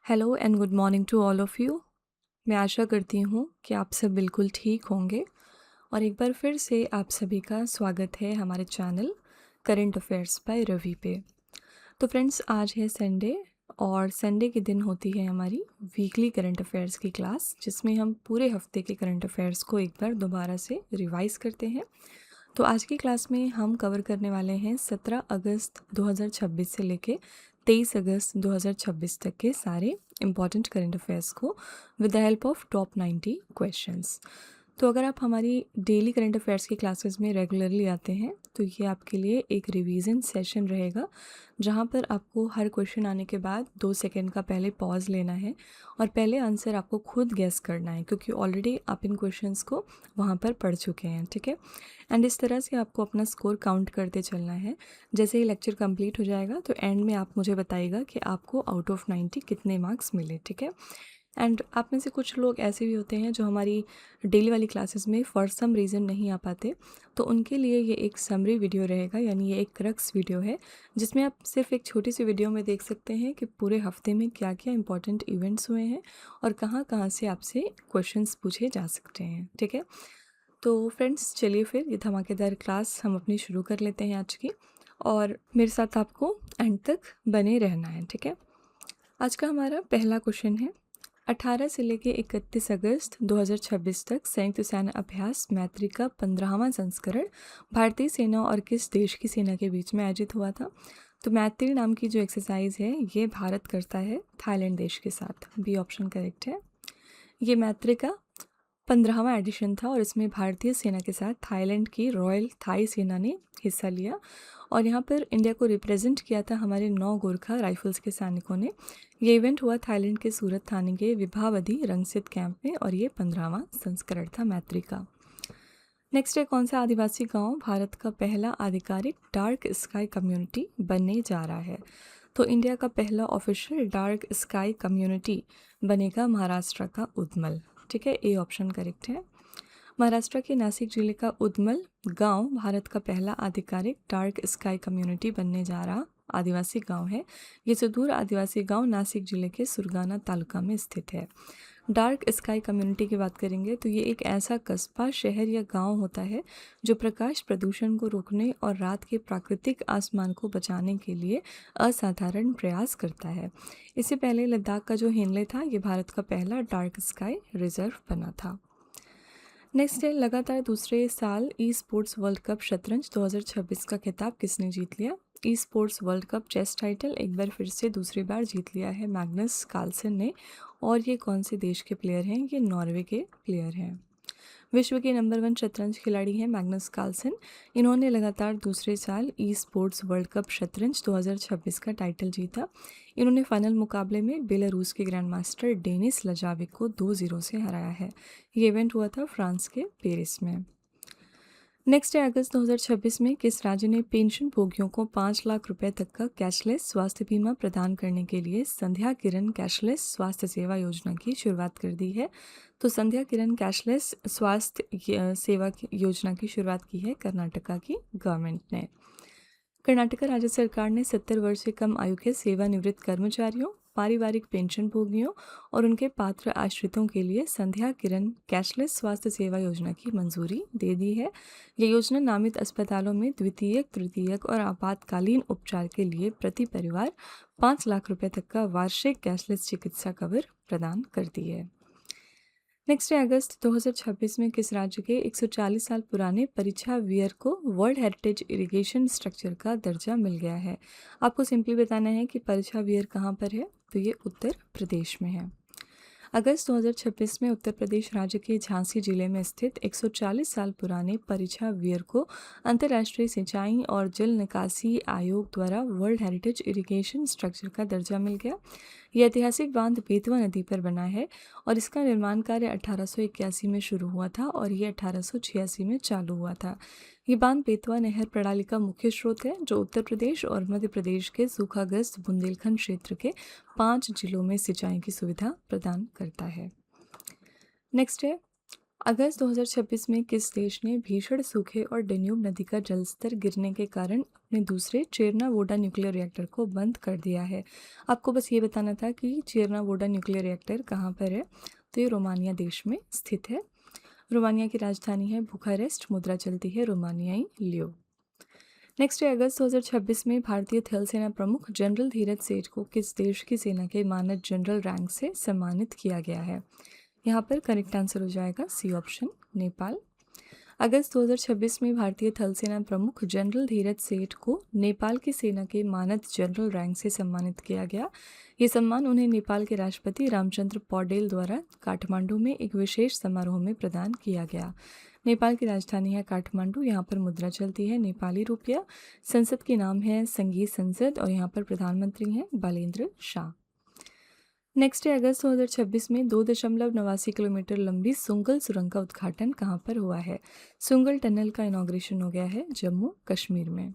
Hello and good morning to all of you. मैं आशा करती हूँ कि आप सब बिल्कुल ठीक होंगे और एक बार फिर से आप सभी का स्वागत है हमारे channel current affairs by Ravi पे। तो फ्रेंड्स, आज है संडे और संडे के दिन होती है हमारी वीकली करंट अफेयर्स की क्लास, जिसमें हम पूरे हफ्ते के करंट अफेयर्स को एक बार दोबारा से रिवाइज करते हैं। तो आज की क्लास में हम कवर करने वाले हैं 17 अगस्त 2026 से लेके 23 अगस्त 2026 तक के सारे इम्पॉर्टेंट करंट अफेयर्स को with the help of top 90 questions. तो अगर आप हमारी डेली करंट अफेयर्स की क्लासेस में रेगुलरली आते हैं तो ये आपके लिए एक रिवीजन सेशन रहेगा, जहाँ पर आपको हर क्वेश्चन आने के बाद 2 सेकेंड का पहले पॉज लेना है और पहले आंसर आपको खुद गेस करना है, क्योंकि ऑलरेडी आप इन क्वेश्चंस को वहाँ पर पढ़ चुके हैं। ठीक है, एंड इस तरह से आपको अपना स्कोर काउंट करते चलना है। जैसे ही लेक्चर कंप्लीट हो जाएगा तो एंड में आप मुझे बताइएगा कि आपको आउट ऑफ 90 कितने मार्क्स मिले। ठीक है, एंड आप में से कुछ लोग ऐसे भी होते हैं जो हमारी डेली वाली क्लासेस में फॉर सम रीज़न नहीं आ पाते, तो उनके लिए ये एक समरी वीडियो रहेगा, यानी ये एक क्रक्स वीडियो है जिसमें आप सिर्फ एक छोटी सी वीडियो में देख सकते हैं कि पूरे हफ्ते में क्या क्या इंपॉर्टेंट इवेंट्स हुए हैं और कहाँ कहाँ से आपसे क्वेश्चंस पूछे जा सकते हैं। ठीक है, तो फ्रेंड्स चलिए फिर ये धमाकेदार क्लास हम अपनी शुरू कर लेते हैं आज की, और मेरे साथ आपको एंड तक बने रहना है। ठीक है, आज का हमारा पहला क्वेश्चन है, 18 से लेकर 31 अगस्त 2026 तक संयुक्त सैन्य अभ्यास मैत्री का 15वां संस्करण भारतीय सेना और किस देश की सेना के बीच में आयोजित हुआ था? तो मैत्री नाम की जो एक्सरसाइज है ये भारत करता है थाईलैंड देश के साथ। बी ऑप्शन करेक्ट है। ये मैत्री का 15वां एडिशन था और इसमें भारतीय सेना के साथ थाईलैंड की रॉयल थाई सेना ने हिस्सा लिया और यहाँ पर इंडिया को रिप्रेजेंट किया था हमारे 9 गोरखा राइफल्स के सैनिकों ने। ये इवेंट हुआ थाईलैंड के सूरत थाने के विभावदी रंगसित कैंप में और ये 15वां संस्करण था मैत्री का। नेक्स्ट है, कौन सा आदिवासी गांव भारत का पहला आधिकारिक डार्क स्काई कम्युनिटी बनने जा रहा है? तो इंडिया का पहला ऑफिशियल डार्क स्काई कम्युनिटी बनेगा महाराष्ट्र का उदमल। ठीक है, ए ऑप्शन करेक्ट है। महाराष्ट्र के नासिक जिले का उदमल गांव भारत का पहला आधिकारिक डार्क स्काई कम्युनिटी बनने जा रहा आदिवासी गांव है। ये सुदूर आदिवासी गांव नासिक जिले के सुरगाना तालुका में स्थित है। डार्क स्काई कम्युनिटी की बात करेंगे तो ये एक ऐसा कस्बा, शहर या गांव होता है जो प्रकाश प्रदूषण को रोकने और रात के प्राकृतिक आसमान को बचाने के लिए असाधारण प्रयास करता है। इससे पहले लद्दाख का जो हेनले था ये भारत का पहला डार्क स्काई रिजर्व बना था। नेक्स्ट है, लगातार दूसरे साल ई स्पोर्ट्स वर्ल्ड कप शतरंज 2026 का खिताब किसने जीत लिया? Esports world cup chess title एक बार फिर से दूसरी बार जीत लिया है मैग्नस कार्लसन ने। और ये कौन से देश के प्लेयर हैं? ये नॉर्वे के प्लेयर हैं। विश्व के नंबर 1 शतरंज खिलाड़ी हैं मैग्नस कार्लसन। इन्होंने लगातार दूसरे साल ई स्पोर्ट्स वर्ल्ड कप शतरंज 2026 का टाइटल जीता। इन्होंने फाइनल मुकाबले में बेलारूस के ग्रैंड मास्टर डेनिस लजाविक को 2-0 से हराया है। ये इवेंट हुआ था फ्रांस के पेरिस में। नेक्स्ट है, अगस्त 2026 में किस राज्य ने पेंशन भोगियों को 5 लाख रुपए तक का कैशलेस स्वास्थ्य बीमा प्रदान करने के लिए संध्या किरण कैशलेस स्वास्थ्य सेवा योजना की शुरुआत कर दी है? तो संध्या किरण कैशलेस स्वास्थ्य सेवा योजना की शुरुआत की है कर्नाटका की गवर्नमेंट ने। कर्नाटका राज्य सरकार ने 70 वर्ष से कम आयु के सेवानिवृत्त कर्मचारियों, पारिवारिक पेंशन भोगियों और उनके पात्र आश्रितों के लिए संध्या किरण कैशलेस स्वास्थ्य सेवा योजना की मंजूरी दे दी है। ये योजना नामित अस्पतालों में द्वितीयक, तृतीयक और आपातकालीन उपचार के लिए प्रति परिवार 5 लाख रुपए तक का वार्षिक कैशलेस चिकित्सा कवर प्रदान करती है। नेक्स्ट है, अगस्त 2026 में किस राज्य के 140 साल पुराने परीक्षा वियर को वर्ल्ड हेरिटेज इरिगेशन स्ट्रक्चर का दर्जा मिल गया है? आपको सिंपली बताना है कि परीक्षा वियर कहाँ पर है, तो ये उत्तर प्रदेश में है। अगस्त 2026 में उत्तर प्रदेश राज्य के झांसी जिले में स्थित 140 साल पुराने परीक्षा वियर को अंतर्राष्ट्रीय सिंचाई और जल निकासी आयोग द्वारा वर्ल्ड हेरिटेज इरिगेशन स्ट्रक्चर का दर्जा मिल गया। यह ऐतिहासिक बांध बेतवा नदी पर बना है और इसका निर्माण कार्य 1881 में शुरू हुआ था और ये 1886 में चालू हुआ था। ये बांध बेतवा नहर प्रणाली का मुख्य स्रोत है जो उत्तर प्रदेश और मध्य प्रदेश के सूखाग्रस्त बुंदेलखंड क्षेत्र के 5 जिलों में सिंचाई की सुविधा प्रदान करता है। नेक्स्ट है, अगस्त 2026 में किस देश ने भीषण सूखे और डेन्यूब नदी का जलस्तर गिरने के कारण अपने दूसरे चेरनावोडा न्यूक्लियर रिएक्टर को बंद कर दिया है? आपको बस ये बताना था कि चेरनावोडा न्यूक्लियर रिएक्टर कहाँ पर है। तो ये रोमानिया देश में स्थित है। रोमानिया की राजधानी है बुखारेस्ट, मुद्रा चलती है रोमानियाई लियो। नेक्स्ट है, अगस्त 2026 में भारतीय थल सेना प्रमुख जनरल धीरज सेठ को किस देश की सेना के मानद जनरल रैंक से सम्मानित किया गया है? यहाँ पर करेक्ट आंसर हो जाएगा सी ऑप्शन, नेपाल। अगस्त 2026 में भारतीय थल सेना प्रमुख जनरल धीरज सेठ को नेपाल की सेना के मानद जनरल रैंक से सम्मानित किया गया। ये सम्मान उन्हें नेपाल के राष्ट्रपति रामचंद्र पौडेल द्वारा काठमांडू में एक विशेष समारोह में प्रदान किया गया। नेपाल की राजधानी है काठमांडू। यहाँ पर मुद्रा चलती है नेपाली रुपया। संसद के नाम है संगीत संसद और यहाँ पर प्रधानमंत्री हैं बालेंद्र शाह। नेक्स्ट है, अगस्त 2026 में 2.89 किलोमीटर लंबी सुंगल सुरंग का उद्घाटन कहाँ पर हुआ है? सुंगल टनल का इनॉग्रेशन हो गया है जम्मू कश्मीर में।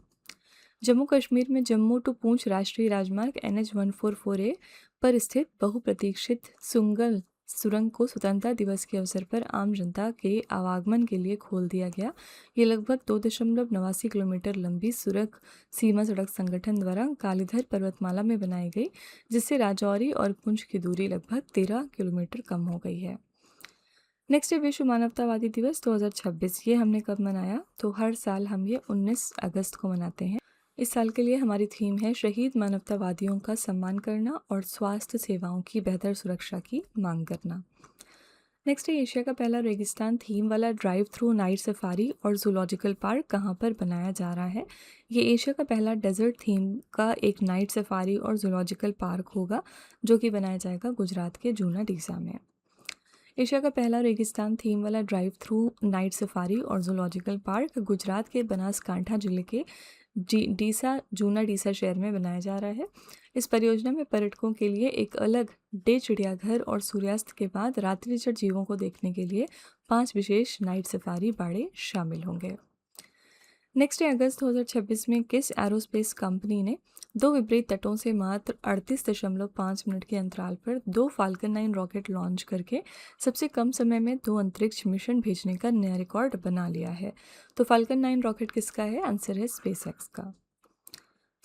जम्मू कश्मीर में जम्मू टू पूंछ राष्ट्रीय राजमार्ग NH 144A पर स्थित बहुप्रतीक्षित सुंगल सुरंग को स्वतंत्रता दिवस के अवसर पर आम जनता के आवागमन के लिए खोल दिया गया। ये लगभग 2.89 किलोमीटर लंबी सुरंग सीमा सड़क संगठन द्वारा कालीधर पर्वतमाला में बनाई गई, जिससे राजौरी और पुंछ की दूरी लगभग 13 किलोमीटर कम हो गई है। नेक्स्ट है, विश्व मानवतावादी दिवस 2026। ये हमने कब मनाया? तो हर साल हम ये 19 अगस्त को मनाते हैं। इस साल के लिए हमारी थीम है शहीद मानवतावादियों का सम्मान करना और स्वास्थ्य सेवाओं की बेहतर सुरक्षा की मांग करना। नेक्स्ट है, एशिया का पहला रेगिस्तान थीम वाला ड्राइव थ्रू नाइट सफारी और जूलॉजिकल पार्क कहाँ पर बनाया जा रहा है? ये एशिया का पहला डेजर्ट थीम का एक नाइट सफारी और जूलॉजिकल पार्क होगा, जो कि बनाया जाएगा गुजरात के जूना डीसा में। एशिया का पहला रेगिस्तान थीम वाला ड्राइव थ्रू नाइट सफारी और जूलॉजिकल पार्क गुजरात के बनासकांठा जिले के जूना डीसा शहर में बनाया जा रहा है। इस परियोजना में पर्यटकों के लिए एक अलग डे चिड़ियाघर और सूर्यास्त के बाद रात्रि जड़ जीवों को देखने के लिए 5 विशेष नाइट सफारी बाड़े शामिल होंगे। नेक्स्ट है, अगस्त 2026 में किस एरोस्पेस कंपनी ने 2 विपरीत तटों से मात्र 38.5 मिनट के अंतराल पर 2 फाल्कन 9 रॉकेट लॉन्च करके सबसे कम समय में 2 अंतरिक्ष मिशन भेजने का नया रिकॉर्ड बना लिया है? तो फाल्कन 9 रॉकेट किसका है? आंसर है स्पेसएक्स का।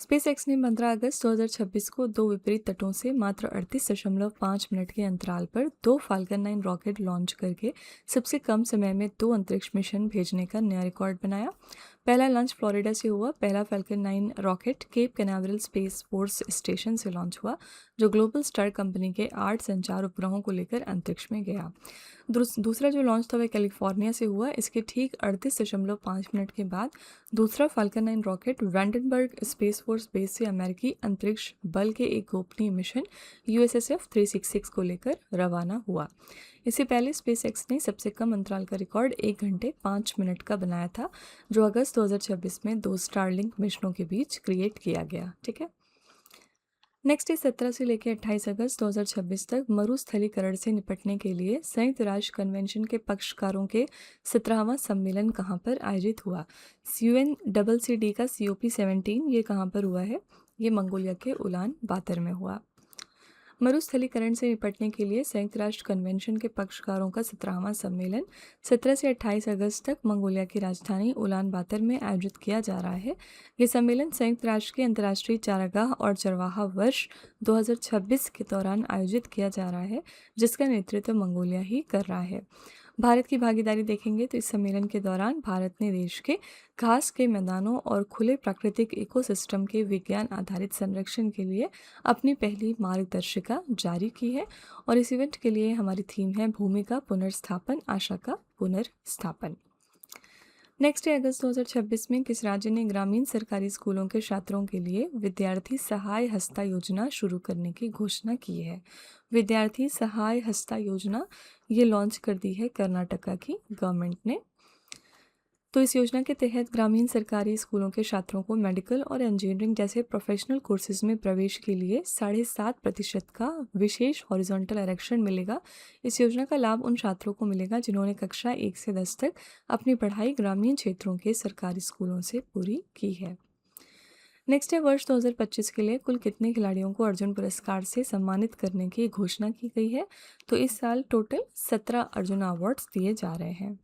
स्पेसएक्स ने 15 अगस्त 2026 को 2 विपरीत तटों से मात्र 38.5 मिनट के अंतराल पर 2 फाल्कन 9 रॉकेट लॉन्च करके सबसे कम समय में 2 अंतरिक्ष मिशन भेजने का नया रिकॉर्ड बनाया। पहला लॉन्च फ्लोरिडा से हुआ। पहला Falcon 9 rocket Cape Canaveral space force station से लॉन्च हुआ, जो ग्लोबल स्टार कंपनी के 8 संचार उपग्रहों को लेकर अंतरिक्ष में गया। दूसरा जो लॉन्च था वह कैलिफोर्निया से हुआ। इसके ठीक 38.5 मिनट के बाद दूसरा Falcon 9 rocket Vandenberg space force base से अमेरिकी अंतरिक्ष बल के एक गोपनीय मिशन USSF 366 को लेकर रवाना हुआ। इससे पहले स्पेसएक्स ने सबसे कम अंतराल का रिकॉर्ड 1 घंटे 5 मिनट का बनाया था, जो अगस्त 2026 में 2 स्टारलिंक मिशनों के बीच क्रिएट किया गया। ठीक है। नेक्स्ट है, 17 से लेकर 28 अगस्त 2026 तक मरुस्थलीकरण से निपटने के लिए संयुक्त राष्ट्र कन्वेंशन के पक्षकारों के 17वां सम्मेलन कहाँ पर आयोजित हुआ? UNCCD का COP17 ये कहाँ पर हुआ है? ये मंगोलिया के उलान बातर में हुआ। मरुस्थलीकरण से निपटने के लिए संयुक्त राष्ट्र कन्वेंशन के पक्षकारों का 17वां सम्मेलन 17 से 28 अगस्त तक मंगोलिया की राजधानी उलान बातर में आयोजित किया जा रहा है। ये सम्मेलन संयुक्त राष्ट्र के अंतर्राष्ट्रीय चारागाह और चरवाहा वर्ष 2026 के दौरान आयोजित किया जा रहा है, जिसका नेतृत्व मंगोलिया ही कर रहा है। भारत की भागीदारी देखेंगे तो इस सम्मेलन के दौरान भारत ने देश के घास के मैदानों और खुले प्राकृतिक इकोसिस्टम के विज्ञान आधारित संरक्षण के लिए अपनी पहली मार्गदर्शिका जारी की है। और इस इवेंट के लिए हमारी थीम है भूमि का पुनर्स्थापन, आशा का पुनर्स्थापन। नेक्स्ट है, अगस्त 2026 में किस राज्य ने ग्रामीण सरकारी स्कूलों के छात्रों के लिए विद्यार्थी सहाय हस्ता योजना शुरू करने की घोषणा की है? विद्यार्थी सहाय हस्ता योजना ये लॉन्च कर दी है कर्नाटका की गवर्नमेंट ने। तो इस योजना के तहत ग्रामीण सरकारी स्कूलों के छात्रों को मेडिकल और इंजीनियरिंग जैसे प्रोफेशनल कोर्सेज में प्रवेश के लिए 7.5% का विशेष हॉरिजॉन्टल आरक्षण मिलेगा। इस योजना का लाभ उन छात्रों को मिलेगा जिन्होंने कक्षा 1 से 10 तक अपनी पढ़ाई ग्रामीण क्षेत्रों के सरकारी स्कूलों से पूरी की है। नेक्स्ट है वर्ष 2025 के लिए कुल कितने खिलाड़ियों को अर्जुन पुरस्कार से सम्मानित करने की घोषणा की गई है? तो इस साल टोटल 17 अर्जुन अवार्ड्स दिए जा रहे हैं।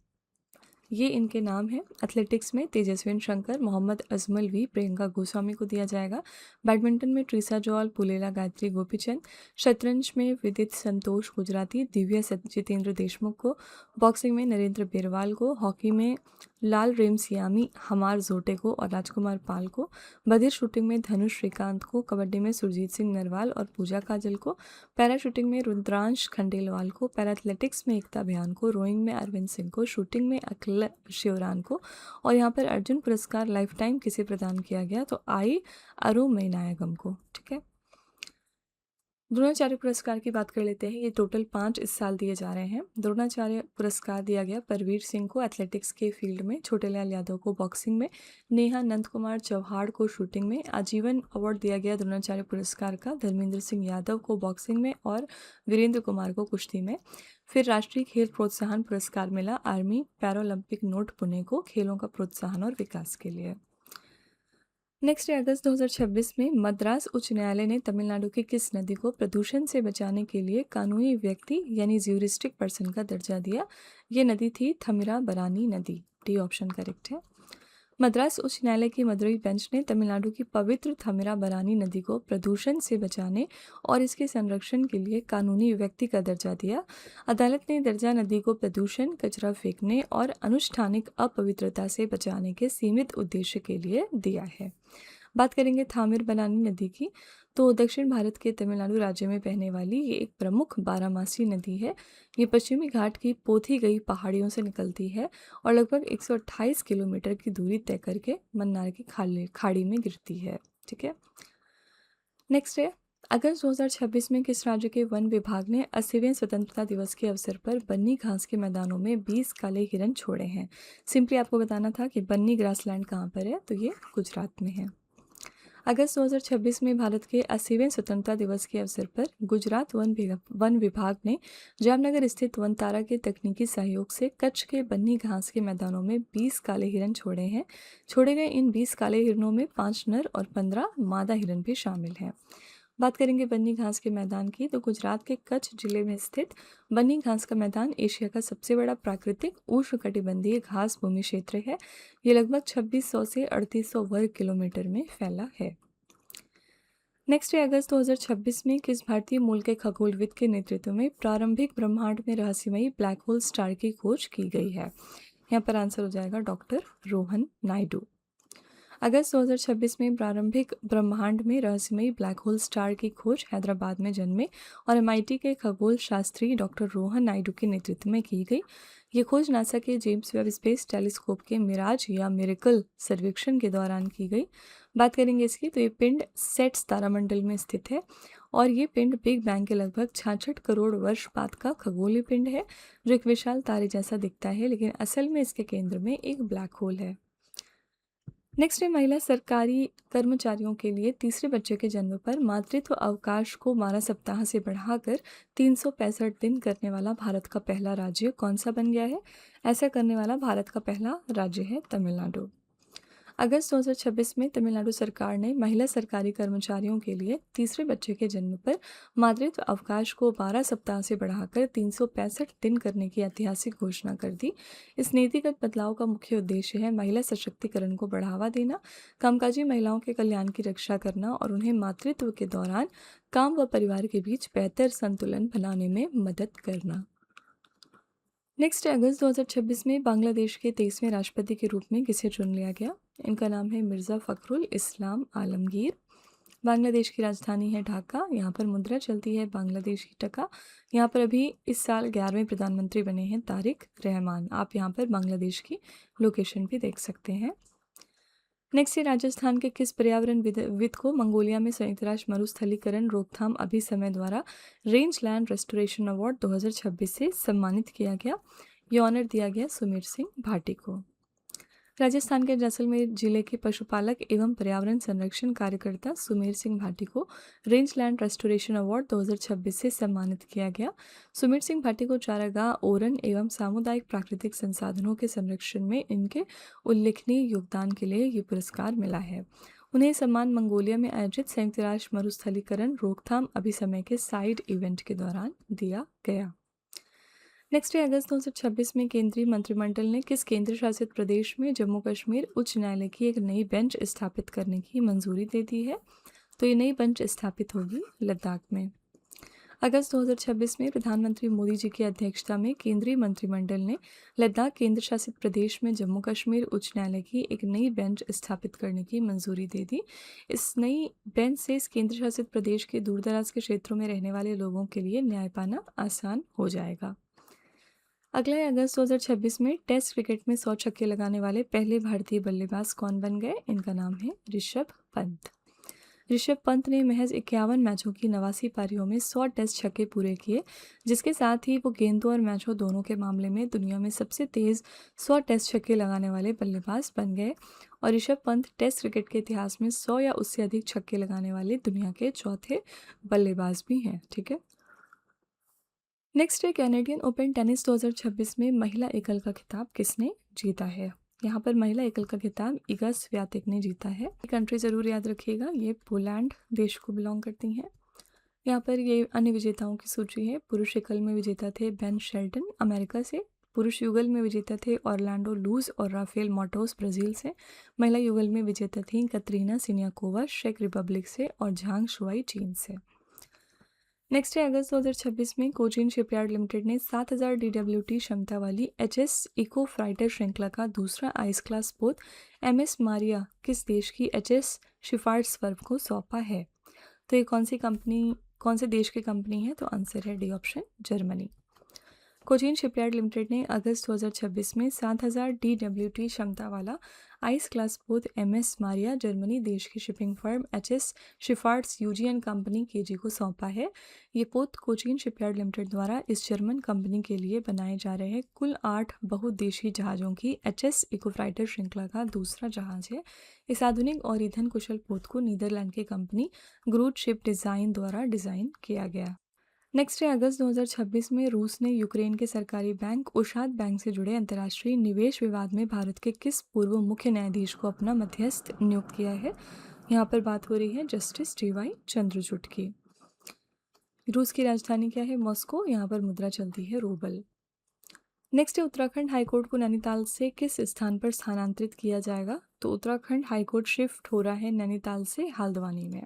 ये इनके नाम हैं। एथलेटिक्स में तेजस्विन शंकर, मोहम्मद अजमल वी, प्रियंका गोस्वामी को दिया जाएगा। बैडमिंटन में ट्रीसा जॉल, पुलेला गायत्री गोपीचंद। शतरंज में विदित संतोष गुजराती, दिव्या जितेंद्र देशमुख को। बॉक्सिंग में नरेंद्र बेरवाल को। हॉकी में लाल रेमसियामी, हमार जोटे को और राजकुमार पाल को। बधिर शूटिंग में धनुष श्रीकांत को। कबड्डी में सुरजीत सिंह नरवाल और पूजा काजल को। पैरा शूटिंग में रुद्रांश खंडेलवाल को। पैरा एथलेटिक्स में एकता बयान को। रोइंग में अरविंद सिंह को। शूटिंग में अखिल शिवरान को। और यहाँ पर अर्जुन पुरस्कार लाइफ टाइम किसे प्रदान किया गया? तो आई अरुमेनायगम को। ठीक है, द्रोणाचार्य पुरस्कार की बात कर लेते हैं। ये टोटल 5 इस साल दिए जा रहे हैं। द्रोणाचार्य पुरस्कार दिया गया परवीर सिंह को एथलेटिक्स के फील्ड में, छोटेलाल यादव को बॉक्सिंग में, नेहा नंद कुमार चौहाड़ को शूटिंग में। आजीवन अवार्ड दिया गया द्रोणाचार्य पुरस्कार का धर्मेंद्र सिंह यादव को बॉक्सिंग में और वीरेंद्र कुमार को कुश्ती में। फिर राष्ट्रीय खेल प्रोत्साहन पुरस्कार मिला आर्मी पैरालंपिक नोट पुणे को खेलों का प्रोत्साहन और विकास के लिए। नेक्स्ट है अगस्त 2026 में मद्रास उच्च न्यायालय ने तमिलनाडु की किस नदी को प्रदूषण से बचाने के लिए कानूनी व्यक्ति यानी ज्यूरिस्टिक पर्सन का दर्जा दिया? ये नदी थी थमिराबरानी नदी। डी ऑप्शन करेक्ट है। मद्रास उच्च न्यायालय की मदुरई बेंच ने तमिलनाडु की पवित्र थमिराबरानी नदी को प्रदूषण से बचाने और इसके संरक्षण के लिए कानूनी व्यक्ति का दर्जा दिया। अदालत ने दर्जा नदी को प्रदूषण, कचरा फेंकने और अनुष्ठानिक अपवित्रता से बचाने के सीमित उद्देश्य के लिए दिया है। बात करेंगे थामिरबरानी नदी की, तो दक्षिण भारत के तमिलनाडु राज्य में बहने वाली ये एक प्रमुख बारहमासी नदी है। ये पश्चिमी घाट की पोथी गई पहाड़ियों से निकलती है और लगभग 128 किलोमीटर की दूरी तय करके मन्नार की खाड़ी में गिरती है। ठीक है, नेक्स्ट है अगस्त 2026 में किस राज्य के वन विभाग ने 80वें स्वतंत्रता दिवस के अवसर पर बन्नी घास के मैदानों में 20 काले हिरन छोड़े हैं? सिंपली आपको बताना था कि बन्नी ग्रासलैंड कहाँ पर है, तो ये गुजरात में है। अगस्त 2026 में भारत के 80वें स्वतंत्रता दिवस के अवसर पर गुजरात वन विभाग ने जामनगर स्थित वनतारा के तकनीकी सहयोग से कच्छ के बन्नी घास के मैदानों में 20 काले हिरन छोड़े हैं। छोड़े गए इन 20 काले हिरनों में 5 नर और 15 मादा हिरन भी शामिल हैं। बात करेंगे बन्नी घास के मैदान की, तो गुजरात के कच्छ जिले में स्थित बन्नी घास का मैदान एशिया का सबसे बड़ा प्राकृतिक उष्णकटिबंधीय घास भूमि क्षेत्र है। ये लगभग 2600 से 3800 वर्ग किलोमीटर में फैला है। नेक्स्ट है अगस्त 2026 में किस भारतीय मूल के खगोलविद के नेतृत्व में प्रारंभिक ब्रह्मांड में रहस्यमयी ब्लैक होल स्टार की खोज की गई है? यहाँ पर आंसर हो जाएगा डॉक्टर रोहन नायडू। अगस्त 2026 में प्रारंभिक ब्रह्मांड में रहस्यमयी ब्लैक होल स्टार की खोज हैदराबाद में जन्मे और MIT के खगोल शास्त्री डॉक्टर रोहन नायडू के नेतृत्व में की गई। ये खोज नासा के जेम्स वेब स्पेस टेलीस्कोप के मिराज या मिरेकल सर्वेक्षण के दौरान की गई। बात करेंगे इसकी, तो ये पिंड सेट्स तारामंडल में स्थित है और ये पिंड बिग बैंग के लगभग 66 करोड़ वर्ष बाद का खगोलीय पिंड है जो एक विशाल तारे जैसा दिखता है, लेकिन असल में इसके केंद्र में एक ब्लैक होल है। नेक्स्ट है महिला सरकारी कर्मचारियों के लिए तीसरे बच्चे के जन्म पर मातृत्व अवकाश को 12 सप्ताह से बढ़ाकर 365 दिन करने वाला भारत का पहला राज्य कौन सा बन गया है? ऐसा करने वाला भारत का पहला राज्य है तमिलनाडु। अगस्त 2026 में तमिलनाडु सरकार ने महिला सरकारी कर्मचारियों के लिए तीसरे बच्चे के जन्म पर मातृत्व अवकाश को 12 सप्ताह से बढ़ाकर 365 दिन करने की ऐतिहासिक घोषणा कर दी। इस नीतिगत बदलाव का मुख्य उद्देश्य है महिला सशक्तिकरण को बढ़ावा देना, कामकाजी महिलाओं के कल्याण की रक्षा करना और उन्हें मातृत्व के दौरान काम व परिवार के बीच बेहतर संतुलन बनाने में मदद करना। नेक्स्ट अगस्त 2026 में बांग्लादेश के 23वें राष्ट्रपति के रूप में किसे चुन लिया गया? इनका नाम है मिर्ज़ा फ़खरुल इस्लाम आलमगीर। बांग्लादेश की राजधानी है ढाका। यहाँ पर मुद्रा चलती है बांग्लादेश की टका। यहाँ पर अभी इस साल 11वें प्रधानमंत्री बने हैं तारिक रहमान। आप यहाँ पर बांग्लादेश की लोकेशन भी देख सकते हैं। नेक्स्ट है राजस्थान के किस पर्यावरण विद को मंगोलिया में संयुक्त राष्ट्र मरुस्थलीकरण रोकथाम अभिसमय द्वारा रेंज लैंड रेस्टोरेशन अवार्ड 2026 से सम्मानित किया गया? ये ऑनर दिया गया सुमीर सिंह भाटी को। राजस्थान के जैसलमेर जिले के पशुपालक एवं पर्यावरण संरक्षण कार्यकर्ता सुमेर सिंह भाटी को रेंज लैंड रेस्टोरेशन अवार्ड 2026 से सम्मानित किया गया। सुमेर सिंह भाटी को चारागाह, ओरन एवं सामुदायिक प्राकृतिक संसाधनों के संरक्षण में इनके उल्लेखनीय योगदान के लिए ये पुरस्कार मिला है। उन्हें सम्मान मंगोलिया में आयोजित संयुक्त राष्ट्र मरुस्थलीकरण रोकथाम अभिसमय के साइड इवेंट के दौरान दिया गया। नेक्स्ट है, अगस्त 2026 में केंद्रीय मंत्रिमंडल ने किस केंद्र शासित प्रदेश में जम्मू कश्मीर उच्च न्यायालय की एक नई बेंच स्थापित करने की मंजूरी दे दी है? तो ये नई बेंच स्थापित होगी लद्दाख में। अगस्त 2026 में प्रधानमंत्री मोदी जी की अध्यक्षता में केंद्रीय मंत्रिमंडल ने लद्दाख केंद्र शासित प्रदेश में जम्मू कश्मीर उच्च न्यायालय की एक नई बेंच स्थापित करने की मंजूरी दे दी। इस नई बेंच से इस केंद्र शासित प्रदेश के दूरदराज के क्षेत्रों में रहने वाले लोगों के लिए न्याय पाना आसान हो जाएगा। अगला है, अगस्त 2026 में टेस्ट क्रिकेट में 100 छक्के लगाने वाले पहले भारतीय बल्लेबाज कौन बन गए? इनका नाम है ऋषभ पंत। ऋषभ पंत ने महज 51 मैचों की 89 पारियों में 100 टेस्ट छक्के पूरे किए, जिसके साथ ही वो गेंदों और मैचों दोनों के मामले में दुनिया में सबसे तेज 100 टेस्ट छक्के लगाने वाले बल्लेबाज बन गए। और ऋषभ पंत टेस्ट क्रिकेट के इतिहास में 100 या उससे अधिक छक्के लगाने वाले दुनिया के चौथे बल्लेबाज भी हैं। ठीक है। नेक्स्ट है, कैनेडियन ओपन टेनिस 2026 में महिला एकल का खिताब किसने जीता है? यहाँ पर महिला एकल का खिताब इगा स्वियातेक ने जीता है। कंट्री ज़रूर याद रखिएगा, ये पोलैंड देश को बिलोंग करती हैं। यहाँ पर ये अन्य विजेताओं की सूची है। पुरुष एकल में विजेता थे बेन शेल्टन अमेरिका से। पुरुष युगल में विजेता थे ऑरलैंडो लूज और राफेल मोटोस ब्राज़ील से। महिला युगल में विजेता थी कतरीना सिनियाकोवा चेक रिपब्लिक से और झांग शुआई चीन से। नेक्स्ट है, अगस्त 2026 में कोचीन शिपयार्ड लिमिटेड ने 7000 DWT क्षमता वाली HS इको फ्राइटर श्रृंखला का दूसरा आइस क्लास पोत MS मारिया किस देश की HS शिफार्ड्स फर्म को सौंपा है? तो ये कौन से देश की कंपनी है? तो आंसर है D option, Germany. Cochin shipyard limited ने अगस्त 2026 में 7000 DWT क्षमता वाला आइस क्लास पोत MS मारिया जर्मनी देश की शिपिंग फर्म HS शिफार्ड्स यूजीएन कंपनी KG को सौंपा है। ये पोत कोचीन शिपयार्ड लिमिटेड द्वारा इस जर्मन कंपनी के लिए बनाए जा रहे कुल 8 बहुउद्देशीय जहाज़ों की HS इकोफ्राइटर श्रृंखला का दूसरा जहाज़ है। इस आधुनिक और ईंधन कुशल पोत को नीदरलैंड की कंपनी ग्रूट शिप डिज़ाइन द्वारा डिज़ाइन किया गया। नेक्स्ट है, अगस्त 2026 में रूस ने यूक्रेन के सरकारी बैंक उशाद बैंक से जुड़े अंतर्राष्ट्रीय निवेश विवाद में भारत के किस पूर्व मुख्य न्यायाधीश को अपना मध्यस्थ नियुक्त किया है? यहाँ पर बात हो रही है जस्टिस DY चंद्रचूड़ की। रूस की राजधानी क्या है? मॉस्को। यहाँ पर मुद्रा चलती है रूबल। नेक्स्ट है, उत्तराखंड हाईकोर्ट को नैनीताल से किस स्थान पर स्थानांतरित किया जाएगा? तो उत्तराखंड हाईकोर्ट शिफ्ट हो रहा है नैनीताल से हल्द्वानी में।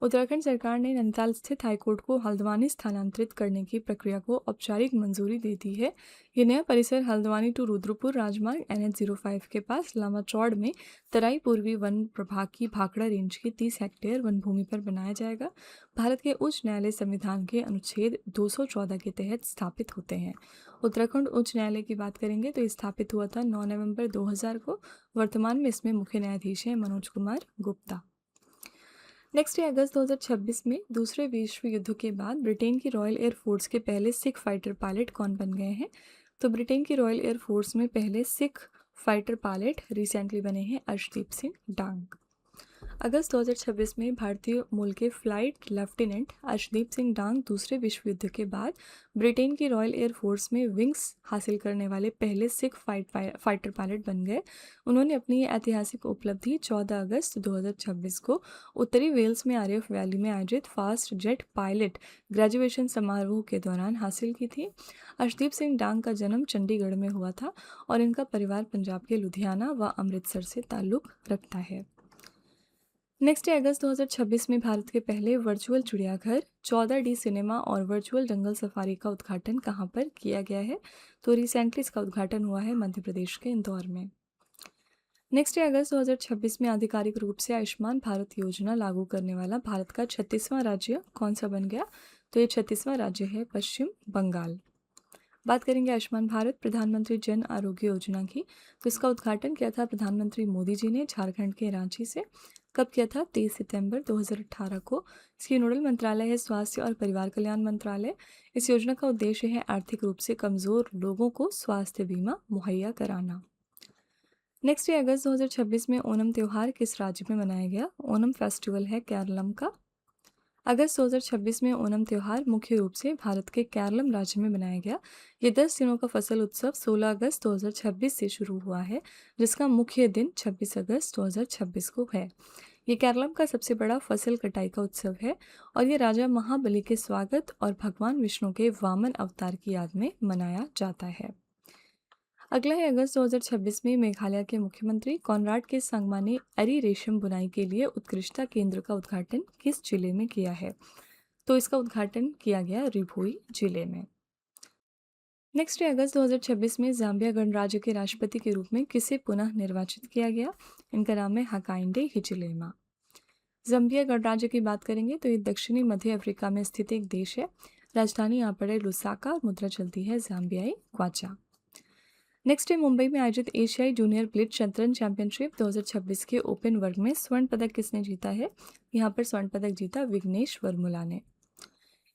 उत्तराखंड सरकार ने नैनीताल स्थित हाईकोर्ट को हल्द्वानी स्थानांतरित करने की प्रक्रिया को औपचारिक मंजूरी दे दी है। ये नया परिसर हल्द्वानी टू रुद्रपुर राजमार्ग NH-05 के पास लामाचौड़ में तराई पूर्वी वन प्रभाग की भाखड़ा रेंज की 30 हेक्टेयर वन भूमि पर बनाया जाएगा। भारत के उच्च न्यायालय संविधान के अनुच्छेद 214 के तहत स्थापित होते हैं। उत्तराखंड उच्च न्यायालय की बात करेंगे तो ये स्थापित हुआ था 9 नवंबर 2000 को। वर्तमान में इसमें मुख्य न्यायाधीश हैं मनोज कुमार गुप्ता। नेक्स्ट है, अगस्त 2026 में दूसरे विश्व युद्ध के बाद ब्रिटेन की रॉयल एयरफोर्स के पहले सिख फाइटर पायलट कौन बन गए हैं? तो ब्रिटेन की रॉयल एयरफोर्स में पहले सिख फाइटर पायलट रिसेंटली बने हैं अर्शदीप सिंह डांग। अगस्त 2026 में भारतीय मूल के फ्लाइट लेफ्टिनेंट अर्शदीप सिंह डांग दूसरे विश्व युद्ध के बाद ब्रिटेन की रॉयल एयरफोर्स में विंग्स हासिल करने वाले पहले सिख फाइटर पायलट बन गए। उन्होंने अपनी ये ऐतिहासिक उपलब्धि 14 अगस्त 2026 को उत्तरी वेल्स में आरएफ वैली में आयोजित फास्ट जेट पायलट ग्रेजुएशन समारोह के दौरान हासिल की थी। अर्शदीप सिंह डांग का जन्म चंडीगढ़ में हुआ था और इनका परिवार पंजाब के लुधियाना व अमृतसर से ताल्लुक़ रखता है। नेक्स्ट है, अगस्त 2026 में भारत के पहले वर्चुअल चिड़ियाघर 14D सिनेमा और वर्चुअल जंगल सफारी का उद्घाटन कहाँ पर किया गया है? तो रिसेंटली इसका उद्घाटन हुआ है मध्य प्रदेश के इंदौर में। नेक्स्ट है, अगस्त 2026 में आधिकारिक रूप से आयुष्मान भारत योजना लागू करने वाला भारत का 36वां राज्य कौन सा बन गया? तो ये 36वां राज्य है पश्चिम बंगाल। बात करेंगे आयुष्मान भारत प्रधानमंत्री जन आरोग्य योजना की, तो इसका उद्घाटन किया था प्रधानमंत्री मोदी जी ने झारखंड के रांची से। कब किया था? 23 सितंबर 2018 को। इसकी नोडल मंत्रालय है स्वास्थ्य और परिवार कल्याण मंत्रालय। इस योजना का उद्देश्य है आर्थिक रूप से कमज़ोर लोगों को स्वास्थ्य बीमा मुहैया कराना। नेक्स्ट है, अगस्त 2026 में ओणम त्यौहार किस राज्य में मनाया गया? ओणम फेस्टिवल है केरलम का। अगस्त 2026 में ओणम त्यौहार मुख्य रूप से भारत के केरलम राज्य में मनाया गया। ये 10 दिनों का फसल उत्सव 16 अगस्त 2026 से शुरू हुआ है, जिसका मुख्य दिन 26 अगस्त 2026 को है। ये केरलम का सबसे बड़ा फसल कटाई का उत्सव है और ये राजा महाबली के स्वागत और भगवान विष्णु के वामन अवतार की याद में मनाया जाता है। अगला है अगस्त 2026 में मेघालय के मुख्यमंत्री कॉनराड के संगमा ने अरी रेशम बुनाई के लिए उत्कृष्टता केंद्र का उद्घाटन किस जिले में किया है? तो इसका उद्घाटन किया गया रिभोई जिले में। नेक्स्ट है अगस्त 2026 में जाम्बिया गणराज्य के राष्ट्रपति के रूप में किसे पुनः निर्वाचित किया गया? इनका नाम है हकाइंडे हिचिलेमा। जाम्बिया गणराज्य की बात करेंगे तो ये दक्षिणी मध्य अफ्रीका में स्थित एक देश है। राजधानी यहाँ पर है लुसाका और मुद्रा चलती है जाम्बियाई क्वाचा। नेक्स्ट है मुंबई में आयोजित एशियाई जूनियर ब्लिट्ज शतरंज चैंपियनशिप 2026 के ओपन वर्ग में स्वर्ण पदक किसने जीता है? यहाँ पर स्वर्ण पदक जीता विघ्नेश वर्मुला ने।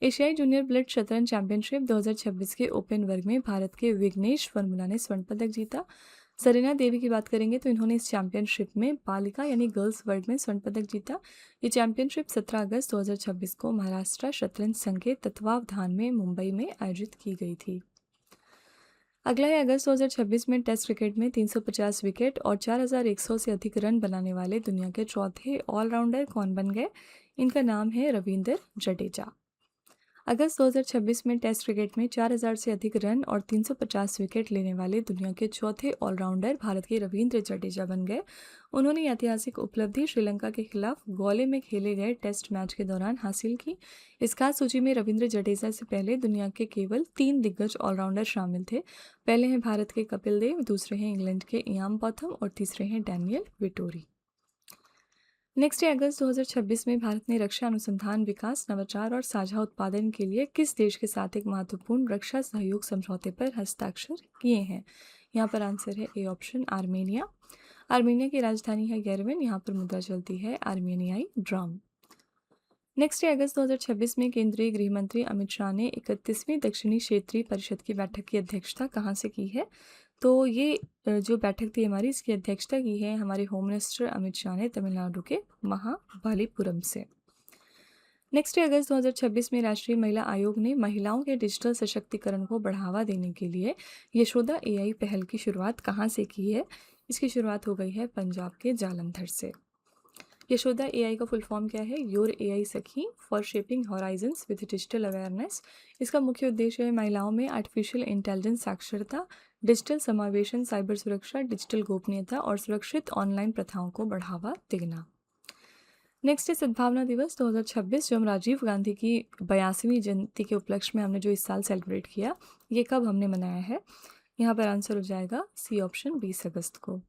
एशियाई जूनियर ब्लिट्ज शतरंज चैंपियनशिप 2026 के ओपन वर्ग में भारत के विघ्नेश वर्मुला ने स्वर्ण पदक जीता। सरीना देवी की बात करेंगे तो इन्होंने इस चैंपियनशिप में बालिका यानी गर्ल्स वर्ग में स्वर्ण पदक जीता। ये चैंपियनशिप 17 अगस्त 2026 को महाराष्ट्र शतरंज संघ के तत्वावधान में मुंबई में आयोजित की गई थी। अगला है अगस्त 2026 में टेस्ट क्रिकेट में 350 विकेट और 4100 से अधिक रन बनाने वाले दुनिया के चौथे ऑलराउंडर कौन बन गए? इनका नाम है रविंद्र जडेजा। अगस्त 2026 में टेस्ट क्रिकेट में 4000 से अधिक रन और 350 विकेट लेने वाले दुनिया के चौथे ऑलराउंडर भारत के रविंद्र जडेजा बन गए। उन्होंने ये ऐतिहासिक उपलब्धि श्रीलंका के खिलाफ गोले में खेले गए टेस्ट मैच के दौरान हासिल की। इस खास सूची में रविंद्र जडेजा से पहले दुनिया के केवल 3 दिग्गज ऑलराउंडर शामिल थे। पहले हैं भारत के कपिल देव, दूसरे हैं इंग्लैंड के इयान बॉथम और तीसरे हैं डैनियल विटोरी। नेक्स्ट है अगस्त 2026 में भारत ने रक्षा अनुसंधान, विकास, नवाचार और साझा उत्पादन के लिए किस देश के साथ एक महत्वपूर्ण रक्षा सहयोग समझौते पर हस्ताक्षर किए हैं? यहाँ पर आंसर है ए ऑप्शन आर्मेनिया। आर्मेनिया की राजधानी है येरेवन। यहाँ पर मुद्रा चलती है आर्मेनियाई ड्रम। नेक्स्ट है अगस्त 2026 में केंद्रीय गृह मंत्री अमित शाह ने 31वीं दक्षिणी क्षेत्रीय परिषद की बैठक की अध्यक्षता कहाँ से की है? तो ये जो बैठक थी हमारी, इसकी अध्यक्षता की है हमारे होम मिनिस्टर अमित शाह ने तमिलनाडु के महाबलीपुरम से। नेक्स्ट है अगस्त 2026 में राष्ट्रीय महिला आयोग ने महिलाओं के डिजिटल सशक्तिकरण को बढ़ावा देने के लिए यशोदा एआई पहल की शुरुआत कहाँ से की है? इसकी शुरुआत हो गई है पंजाब के जालंधर से। यशोदा एआई का फुल फॉर्म क्या है? योर एआई सखी for shaping horizons with digital awareness. इसका मुख्य उद्देश्य है महिलाओं में आर्टिफिशियल इंटेलिजेंस साक्षरता, डिजिटल समावेशन, साइबर सुरक्षा, डिजिटल गोपनीयता और सुरक्षित ऑनलाइन प्रथाओं को बढ़ावा देना। नेक्स्ट है सद्भावना दिवस 2026, जो हम राजीव गांधी की 82वीं जयंती के उपलक्ष्य में हमने जो इस साल सेलिब्रेट किया, ये कब हमने मनाया है? यहाँ पर आंसर हो जाएगा सी ऑप्शन 20 अगस्त को।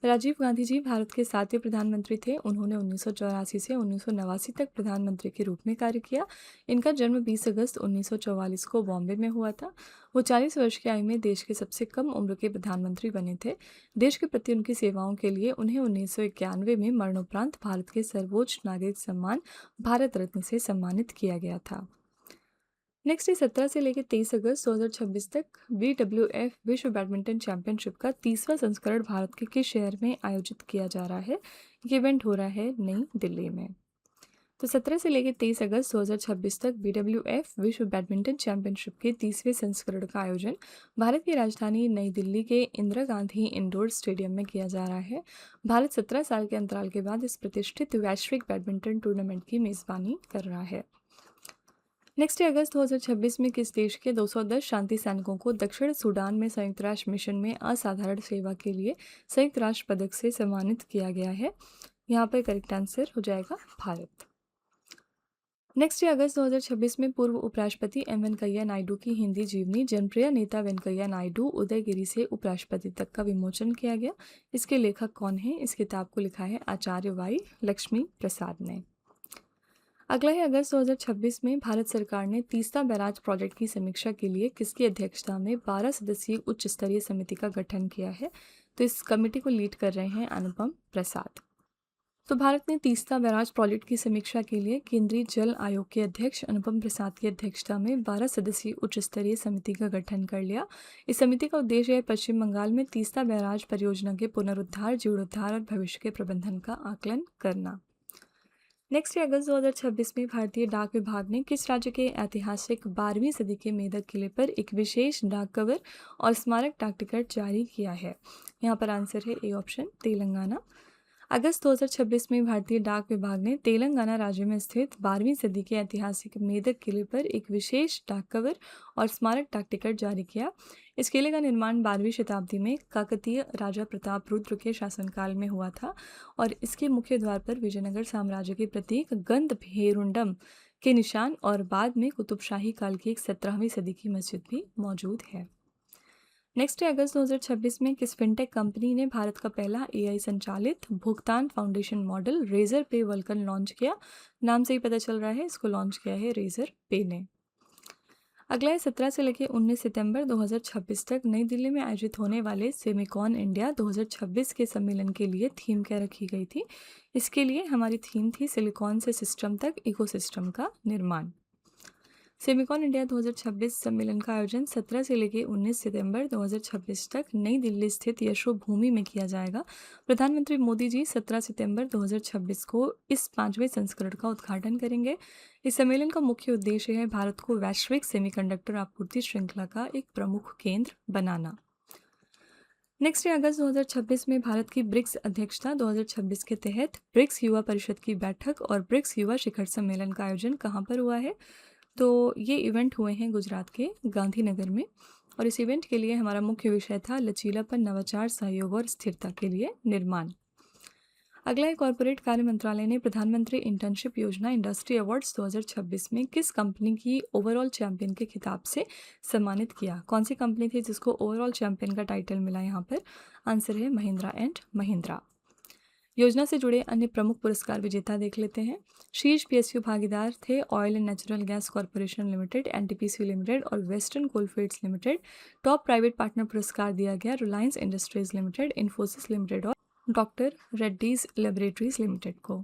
राजीव गांधी जी भारत के 7वें प्रधानमंत्री थे। उन्होंने 1984 से 1989 तक प्रधानमंत्री के रूप में कार्य किया। इनका जन्म 20 अगस्त 1944 को बॉम्बे में हुआ था। वो 40 वर्ष की आयु में देश के सबसे कम उम्र के प्रधानमंत्री बने थे। देश के प्रति उनकी सेवाओं के लिए उन्हें 1991 में मरणोपरांत भारत के सर्वोच्च नागरिक सम्मान भारत रत्न से सम्मानित किया गया था। नेक्स्ट है 17 से लेकर 23 अगस्त 2026 तक BWF विश्व बैडमिंटन चैंपियनशिप का 30वां संस्करण भारत के किस शहर में आयोजित किया जा रहा है? ये इवेंट हो रहा है नई दिल्ली में। तो 17 से लेकर 23 अगस्त 2026 तक BWF विश्व बैडमिंटन चैंपियनशिप के 30वें संस्करण का आयोजन भारत की राजधानी नई दिल्ली के इंदिरा गांधी इंडोर स्टेडियम में किया जा रहा है। भारत 17 साल के अंतराल के बाद इस प्रतिष्ठित वैश्विक बैडमिंटन टूर्नामेंट की मेज़बानी कर रहा है। नेक्स्ट है अगस्त 2026 में किस देश के 210 शांति सैनिकों को दक्षिण सूडान में संयुक्त राष्ट्र मिशन में असाधारण सेवा के लिए संयुक्त राष्ट्र पदक से सम्मानित किया गया है? यहाँ पर करेक्ट आंसर हो जाएगा भारत। नेक्स्ट है अगस्त 2026 में पूर्व उपराष्ट्रपति एम वेंकैया नायडू की हिंदी जीवनी जनप्रिय नेता वेंकैया नायडू उदयगिरी से उपराष्ट्रपति तक का विमोचन किया गया। इसके लेखक कौन है? इस किताब को लिखा है आचार्य वाई लक्ष्मी प्रसाद ने। अगला है अगस्त 2026 में भारत सरकार ने तीस्ता बैराज प्रोजेक्ट की समीक्षा के लिए किसकी अध्यक्षता में 12 सदस्यीय उच्च स्तरीय समिति का गठन किया है? तो इस कमेटी को लीड कर रहे हैं अनुपम प्रसाद। तो भारत ने तीस्ता बैराज प्रोजेक्ट की समीक्षा के लिए केंद्रीय जल आयोग के अध्यक्ष अनुपम प्रसाद की अध्यक्षता में 12 सदस्यीय उच्च स्तरीय समिति का गठन कर लिया। इस समिति का उद्देश्य है पश्चिम बंगाल में तीस्ता बैराज परियोजना के पुनरुद्धार, जीर्णोद्धार और भविष्य के प्रबंधन का आकलन करना। नेक्स्ट है अगस्त 2026 में भारतीय डाक विभाग ने किस राज्य के ऐतिहासिक 12वीं सदी के मेदक किले पर एक विशेष डाक कवर और स्मारक डाक टिकट जारी किया है? यहाँ पर आंसर है ए ऑप्शन, तेलंगाना। अगस्त 2026 में भारतीय डाक विभाग ने तेलंगाना राज्य में स्थित 12वीं सदी के ऐतिहासिक मेदक किले पर एक विशेष डाक कवर और स्मारक डाक टिकट जारी किया। इस किले का निर्माण 12वीं शताब्दी में काकतीय राजा प्रताप रुद्र के शासनकाल में हुआ था और इसके मुख्य द्वार पर विजयनगर साम्राज्य के प्रतीक गंधभेरुंडम के निशान और बाद में कुतुबशाही काल की एक 17वीं सदी की मस्जिद भी मौजूद है। नेक्स्ट है अगस्त 2026 में किस फिनटेक कंपनी ने भारत का पहला एआई संचालित भुगतान फाउंडेशन मॉडल रेजर पे वल्कन लॉन्च किया? नाम से ही पता चल रहा है, इसको लॉन्च किया है रेजर पे ने। अगला है 17 से लेकर 19 सितंबर 2026 तक नई दिल्ली में आयोजित होने वाले सेमिकॉन इंडिया 2026 के सम्मेलन के लिए थीम क्या रखी गई थी? इसके लिए हमारी थीम थी सिलिकॉन से सिस्टम तक इकोसिस्टम का निर्माण। सेमिकॉन इंडिया 2026 सम्मेलन का आयोजन 17 से लेकर 19 सितंबर 2026 तक नई दिल्ली स्थित यशोभूमि में किया जाएगा। प्रधानमंत्री मोदी जी 17 सितंबर 2026 को इस 5वें संस्करण का उद्घाटन करेंगे। इस सम्मेलन का मुख्य उद्देश्य है भारत को वैश्विक सेमीकंडक्टर आपूर्ति श्रृंखला का एक प्रमुख केंद्र बनाना। नेक्स्ट है अगस्त 2026 में भारत की ब्रिक्स अध्यक्षता 2026 के तहत ब्रिक्स युवा परिषद की बैठक और ब्रिक्स युवा शिखर सम्मेलन का आयोजन कहाँ पर हुआ है? तो ये इवेंट हुए हैं गुजरात के गांधीनगर में और इस इवेंट के लिए हमारा मुख्य विषय था लचीलापन, नवाचार, सहयोग और स्थिरता के लिए निर्माण। अगला है कॉरपोरेट कार्य मंत्रालय ने प्रधानमंत्री इंटर्नशिप योजना इंडस्ट्री अवार्ड्स 2026 में किस कंपनी की ओवरऑल चैंपियन के खिताब से सम्मानित किया? कौन सी कंपनी थी जिसको ओवरऑल चैंपियन का टाइटल मिला? यहाँ पर आंसर है महिंद्रा एंड महिंद्रा। योजना से जुड़े अन्य प्रमुख पुरस्कार विजेता देख लेते हैं। शीर्ष पीएसयू भागीदार थे oil and natural gas corporation limited, NTPC limited और western coalfields limited. Top private partner पुरस्कार दिया गया Reliance industries limited, Infosys limited और डॉक्टर रेड्डीज लेबोरेटरीज लिमिटेड को।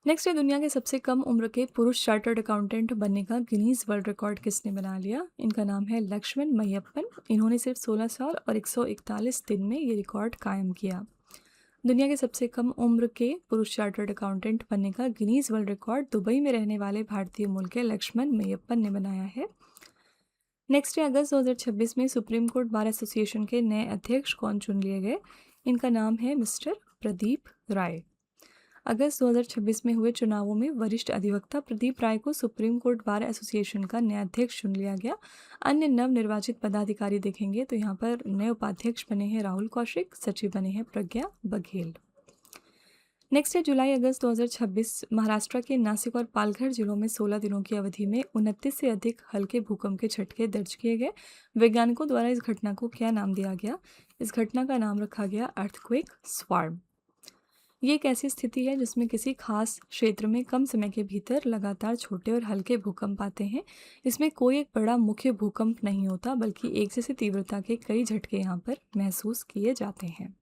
नेक्स्ट है दुनिया के सबसे कम उम्र के पुरुष चार्टर्ड अकाउंटेंट बनने का गिनीज वर्ल्ड रिकॉर्ड किसने बना लिया? इनका नाम है लक्ष्मण मैयप्पन। इन्होंने सिर्फ 16 साल और 141 दिन में ये रिकॉर्ड कायम किया। दुनिया के सबसे कम उम्र के पुरुष चार्टर्ड अकाउंटेंट बनने का गिनीज वर्ल्ड रिकॉर्ड दुबई में रहने वाले भारतीय मूल के लक्ष्मण मैयप्पन ने बनाया है। नेक्स्ट है अगस्त 2026 में सुप्रीम कोर्ट बार एसोसिएशन के नए अध्यक्ष कौन चुन लिए गए? इनका नाम है मिस्टर प्रदीप राय। अगस्त 2026 में हुए चुनावों में वरिष्ठ अधिवक्ता प्रदीप राय को सुप्रीम कोर्ट बार एसोसिएशन का नया अध्यक्ष चुन लिया गया। अन्य नव निर्वाचित पदाधिकारी देखेंगे तो यहाँ पर नए उपाध्यक्ष बने हैं राहुल कौशिक, सचिव बने हैं प्रज्ञा बघेल। नेक्स्ट है जुलाई अगस्त 2026 महाराष्ट्र के नासिक और पालघर जिलों में 16 दिनों की अवधि में 29 से अधिक हल्के भूकंप के झटके दर्ज किए गए। वैज्ञानिकों द्वारा इस घटना को क्या नाम दिया गया? इस घटना का नाम रखा गया अर्थक्वेक स्वार्म। ये एक ऐसी स्थिति है जिसमें किसी खास क्षेत्र में कम समय के भीतर लगातार छोटे और हल्के भूकंप आते हैं। इसमें कोई एक बड़ा मुख्य भूकंप नहीं होता बल्कि एक जैसी तीव्रता के कई झटके यहाँ पर महसूस किए जाते हैं।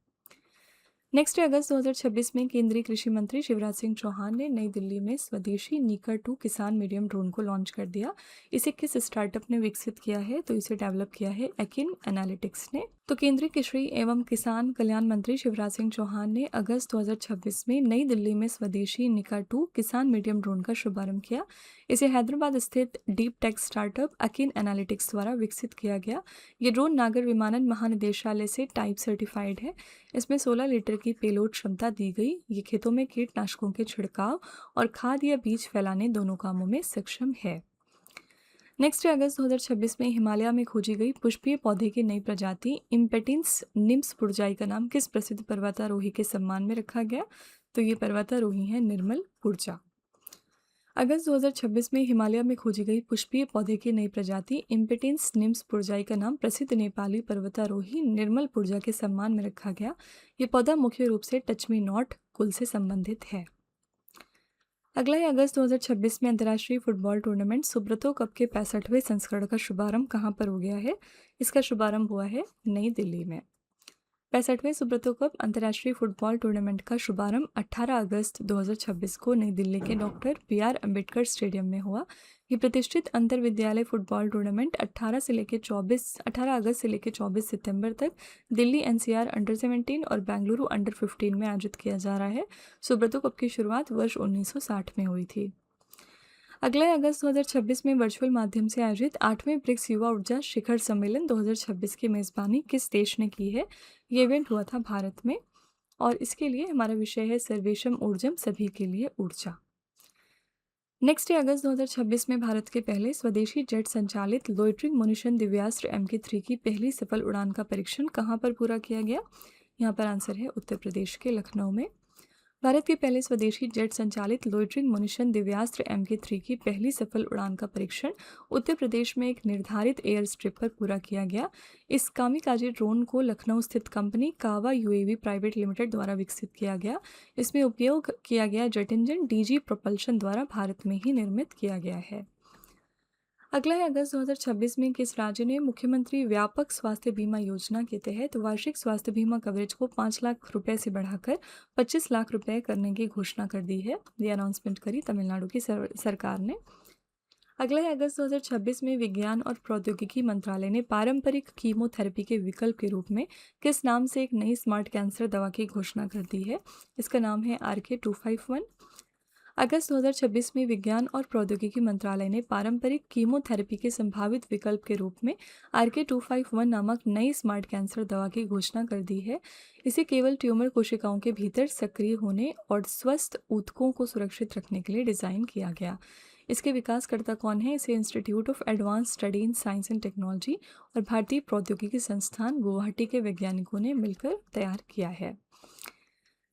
नेक्स्ट अगस्त 2026 में केंद्रीय कृषि मंत्री शिवराज सिंह चौहान ने नई दिल्ली में स्वदेशी नीकर 2 किसान मीडियम ड्रोन को लॉन्च कर दिया। इसे किस स्टार्टअप ने विकसित किया है? तो इसे डेवलप किया है एकिन एनालिटिक्स ने। तो केंद्रीय कृषि एवं किसान कल्याण मंत्री शिवराज सिंह चौहान ने अगस्त 2026 में नई दिल्ली में स्वदेशी निका 2 किसान मीडियम ड्रोन का शुभारंभ किया। इसे हैदराबाद स्थित deep tech startup Eakin analytics द्वारा विकसित किया गया। ये ड्रोन नागर विमानन महानिदेशालय से टाइप सर्टिफाइड है। इसमें 16 लीटर की पेलोड क्षमता दी गई। ये खेतों में कीटनाशकों के छिड़काव और खाद या बीज फैलाने दोनों कामों में सक्षम है। नेक्स्ट अगस्त 2026 में हिमालय में खोजी गई पुष्पीय पौधे की नई प्रजाति इम्पेटिन्स निम्स पुरजाई का नाम किस प्रसिद्ध पर्वतारोही के सम्मान में रखा गया? तो ये पर्वतारोही हैं निर्मल पुरजा। अगस्त 2026 में हिमालय में खोजी गई पुष्पीय पौधे की नई प्रजाति इम्पेटिन्स निम्स पुरजाई का नाम प्रसिद्ध नेपाली पर्वतारोही निर्मल पुरजा के सम्मान में रखा गया। ये पौधा मुख्य रूप से टचमी नॉट कुल से संबंधित है। अगला है अगस्त 2026 में अंतर्राष्ट्रीय फुटबॉल टूर्नामेंट सुब्रतो कप के 65वें संस्करण का शुभारंभ कहाँ पर हो गया है? इसका शुभारंभ हुआ है नई दिल्ली में। 65वें सुब्रतो कप अंतर्राष्ट्रीय फुटबॉल टूर्नामेंट का शुभारंभ 18 अगस्त 2026 को नई दिल्ली के डॉक्टर बी.आर. अम्बेडकर स्टेडियम में हुआ। ये प्रतिष्ठित अंतर विद्यालय फुटबॉल टूर्नामेंट 18 अगस्त से लेकर 24 सितंबर तक दिल्ली एनसीआर अंडर 17 और बेंगलुरु अंडर 15 में आयोजित किया जा रहा है। सुब्रतो कप की शुरुआत वर्ष 1960 में हुई थी। अगले अगस्त 2026 में वर्चुअल माध्यम से आयोजित 8वें ब्रिक्स युवा ऊर्जा शिखर सम्मेलन 2026 की मेज़बानी किस देश ने की है? ये इवेंट हुआ था भारत में और इसके लिए हमारा विषय है सर्वेशम ऊर्जम, सभी के लिए ऊर्जा। नेक्स्ट है अगस्त 2026 में भारत के पहले स्वदेशी जेट संचालित लोइटरिंग मुनिशन दिव्यास्त्र MK3 की पहली सफल उड़ान का परीक्षण कहाँ पर पूरा किया गया? यहाँ पर आंसर है उत्तर प्रदेश के लखनऊ में। भारत के पहले स्वदेशी जेट संचालित लोइटरिंग मुनिशन दिव्यास्त्र MK3 की पहली सफल उड़ान का परीक्षण उत्तर प्रदेश में एक निर्धारित एयर स्ट्रिप पर पूरा किया गया। इस कामिकाजी ड्रोन को लखनऊ स्थित कंपनी कावा UAV प्राइवेट लिमिटेड द्वारा विकसित किया गया। इसमें उपयोग किया गया जेट इंजन DG प्रोपल्शन द्वारा भारत में ही निर्मित किया गया है। अगला है अगस्त 2026 में किस राज्य ने मुख्यमंत्री व्यापक स्वास्थ्य बीमा योजना के तहत वार्षिक स्वास्थ्य बीमा कवरेज को 5 लाख रुपए से बढ़ाकर 25 लाख रुपए करने की घोषणा कर दी है। ये अनाउंसमेंट करी तमिलनाडु की सरकार ने। अगला है अगस्त 2026 में विज्ञान और प्रौद्योगिकी मंत्रालय ने पारंपरिक कीमोथेरेपी के विकल्प के रूप में किस नाम से एक नई स्मार्ट कैंसर दवा की घोषणा कर दी है? इसका नाम है RK251। अगस्त 2026 में विज्ञान और प्रौद्योगिकी मंत्रालय ने पारंपरिक कीमोथेरेपी के संभावित विकल्प के रूप में RK251 नामक नई स्मार्ट कैंसर दवा की घोषणा कर दी है। इसे केवल ट्यूमर कोशिकाओं के भीतर सक्रिय होने और स्वस्थ ऊतकों को सुरक्षित रखने के लिए डिज़ाइन किया गया। इसके विकासकर्ता कौन है? इसे institute of advance study in science and technology और भारतीय प्रौद्योगिकी संस्थान गुवाहाटी के वैज्ञानिकों ने मिलकर तैयार किया है।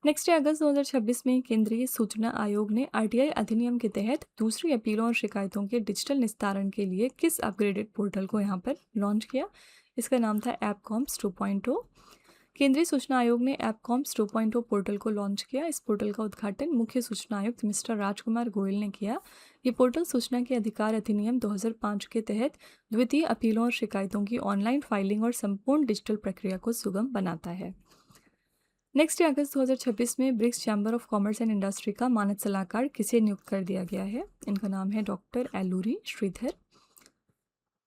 नेक्स्ट है अगस्त 2026 में केंद्रीय सूचना आयोग ने RTI अधिनियम के तहत दूसरी अपीलों और शिकायतों के डिजिटल निस्तारण के लिए किस अपग्रेडेड पोर्टल को यहाँ पर लॉन्च किया? इसका नाम था एपकॉम्स 2.0। केंद्रीय सूचना आयोग ने एपकॉम्स 2.0 पोर्टल को लॉन्च किया। इस पोर्टल का उद्घाटन मुख्य सूचना आयुक्त मिस्टर राजकुमार गोयल ने किया। ये पोर्टल सूचना के अधिकार अधिनियम 2005 के तहत द्वितीय अपीलों और शिकायतों की ऑनलाइन फाइलिंग और संपूर्ण डिजिटल प्रक्रिया को सुगम बनाता है। नेक्स्ट अगस्त 2026 में BRICS chamber of commerce and industry का मानद सलाहकार किसे नियुक्त कर दिया गया है? इनका नाम है डॉक्टर एलूरी श्रीधर।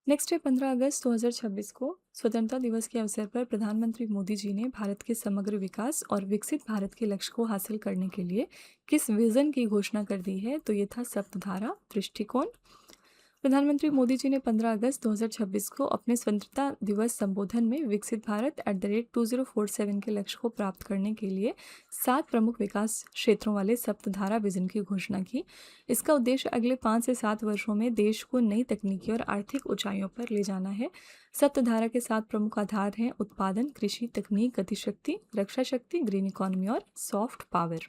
नेक्स्ट है 15 अगस्त 2026 को स्वतंत्रता दिवस के अवसर पर प्रधानमंत्री मोदी जी ने भारत के समग्र विकास और विकसित भारत के लक्ष्य को हासिल करने के लिए किस विजन की घोषणा कर दी है? तो ये था सप्तधारा दृष्टिकोण। प्रधानमंत्री मोदी जी ने 15 अगस्त 2026 को अपने स्वतंत्रता दिवस संबोधन में विकसित भारत @2047 के लक्ष्य को प्राप्त करने के लिए 7 प्रमुख विकास क्षेत्रों वाले सप्तधारा विजन की घोषणा की। इसका उद्देश्य अगले 5 से 7 वर्षों में देश को नई तकनीकी और आर्थिक ऊंचाइयों पर ले जाना है। सप्तधारा के 7 प्रमुख आधार हैं उत्पादन, कृषि, तकनीक, गतिशक्ति, रक्षा शक्ति, ग्रीन इकोनॉमी और सॉफ्ट पावर।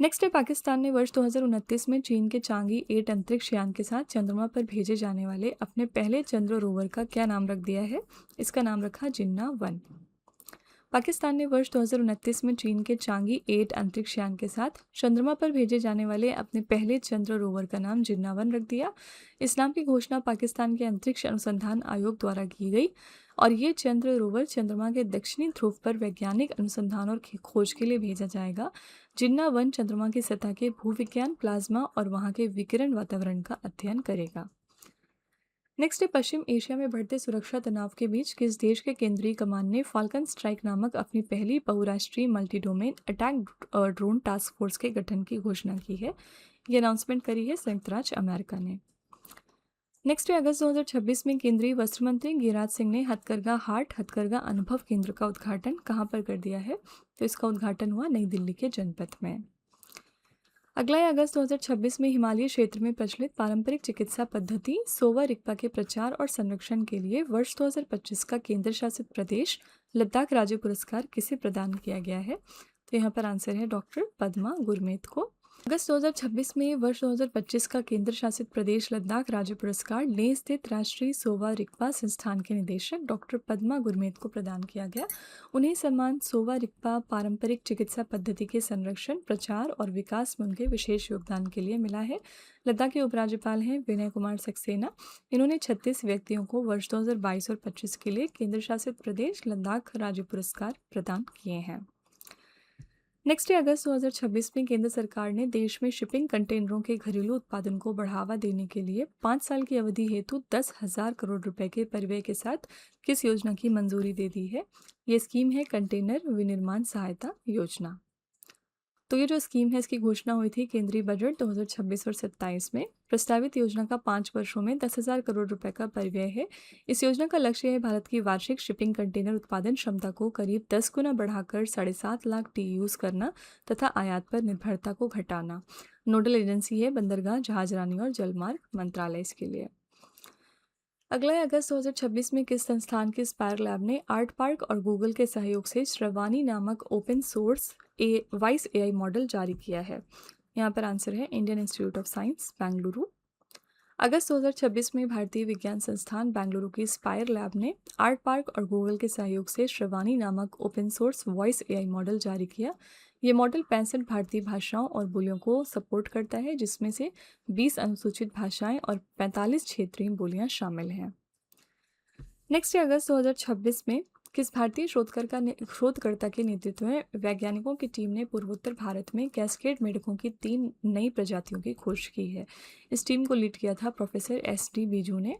नेक्स्ट है पाकिस्तान ने वर्ष 2029 में चीन के चांगी 8 अंतरिक्ष यान के साथ चंद्रमा पर भेजे जाने वाले अपने पहले चंद्र रोवर का क्या नाम रख दिया है? इसका नाम रखा जिन्ना-1। पाकिस्तान ने वर्ष 2029 में चीन के चांगी 8 अंतरिक्ष यान के साथ चंद्रमा पर भेजे जाने वाले अपने पहले चंद्र रोवर का नाम जिन्ना-1 रख दिया। इस नाम की घोषणा पाकिस्तान के अंतरिक्ष अनुसंधान आयोग द्वारा की गई और ये चंद्र रोवर चंद्रमा के दक्षिणी ध्रुव पर वैज्ञानिक अनुसंधान और खोज के लिए भेजा जाएगा। जिन्ना-1 चंद्रमा की सतह के भूविज्ञान, प्लाज्मा और वहाँ के विकिरण वातावरण का अध्ययन करेगा। नेक्स्ट है पश्चिम एशिया में बढ़ते सुरक्षा तनाव के बीच किस देश के केंद्रीय कमान ने फाल्कन स्ट्राइक नामक अपनी पहली बहुराष्ट्रीय multi domain attack drone task force के गठन की घोषणा की है? ये अनाउंसमेंट करी है संयुक्त राज्य अमेरिका ने। नेक्स्ट है अगस्त 2026 में केंद्रीय वस्त्र मंत्री गिरिराज सिंह ने हथकरघा हाट हथकरघा अनुभव केंद्र का उद्घाटन कहाँ पर कर दिया है? तो इसका उद्घाटन हुआ नई दिल्ली के जनपथ में। अगला है अगस्त 2026 में हिमालयी क्षेत्र में प्रचलित पारंपरिक चिकित्सा पद्धति सोवा रिगपा के प्रचार और संरक्षण के लिए वर्ष 2025 का केंद्र शासित प्रदेश लद्दाख राज्य पुरस्कार किसे प्रदान किया गया है? तो यहाँ पर आंसर है डॉक्टर पद्मा गुरमीत को। अगस्त 2026 में वर्ष 2025 का केंद्र शासित प्रदेश लद्दाख राज्य पुरस्कार लेह स्थित राष्ट्रीय सोवा रिगपा संस्थान के निदेशक डॉक्टर पद्मा गुरमीत को प्रदान किया गया। उन्हें सम्मान सोवा रिगपा पारंपरिक चिकित्सा पद्धति के संरक्षण, प्रचार और विकास में उनके विशेष योगदान के लिए मिला है। लद्दाख के उपराज्यपाल हैं विनय कुमार सक्सेना। इन्होंने 36 व्यक्तियों को वर्ष 2022 और 25 के लिए केंद्र शासित प्रदेश लद्दाख राज्य पुरस्कार प्रदान किए हैं। नेक्स्ट है अगस्त 2026 में केंद्र सरकार ने देश में शिपिंग कंटेनरों के घरेलू उत्पादन को बढ़ावा देने के लिए 5 साल की अवधि हेतु 10,000 करोड़ रुपए के परिव्यय के साथ किस योजना की मंजूरी दे दी है? ये स्कीम है कंटेनर विनिर्माण सहायता योजना। तो ये जो स्कीम है इसकी घोषणा हुई थी केंद्रीय बजट 2026 और 27 में। प्रस्तावित योजना का 5 वर्षों में 10,000 करोड़ रुपए का परिव्यय है। इस योजना का लक्ष्य है भारत की वार्षिक शिपिंग कंटेनर उत्पादन क्षमता को करीब 10 गुना बढ़ाकर 7.5 लाख TEUs करना तथा आयात पर निर्भरता को घटाना। नोडल एजेंसी है बंदरगाह, जहाजरानी और जलमार्ग मंत्रालय इसके लिए। अगला है अगस्त 2026 में किस संस्थान के स्पायर लैब ने आर्ट पार्क और गूगल के सहयोग से श्रवानी नामक open source voice AI model जारी किया है? यहाँ पर आंसर है Indian institute of science Bengaluru. अगस्त 2026 में भारतीय विज्ञान संस्थान बेंगलुरु की स्पायर लैब ने आर्ट पार्क और गूगल के सहयोग से श्रवानी नामक open source voice AI model जारी किया। ये मॉडल 65 भारतीय भाषाओं और बोलियों को सपोर्ट करता है, जिसमें से 20 अनुसूचित भाषाएं और 45 क्षेत्रीय बोलियां शामिल हैं। नेक्स्ट है अगस्त 2026 में किस भारतीय शोधकर्ता के नेतृत्व में वैज्ञानिकों की टीम ने पूर्वोत्तर भारत में कैस्केड मेढकों की 3 नई प्रजातियों की खोज की है? इस टीम को लीड किया था प्रोफेसर SD बीजू ने।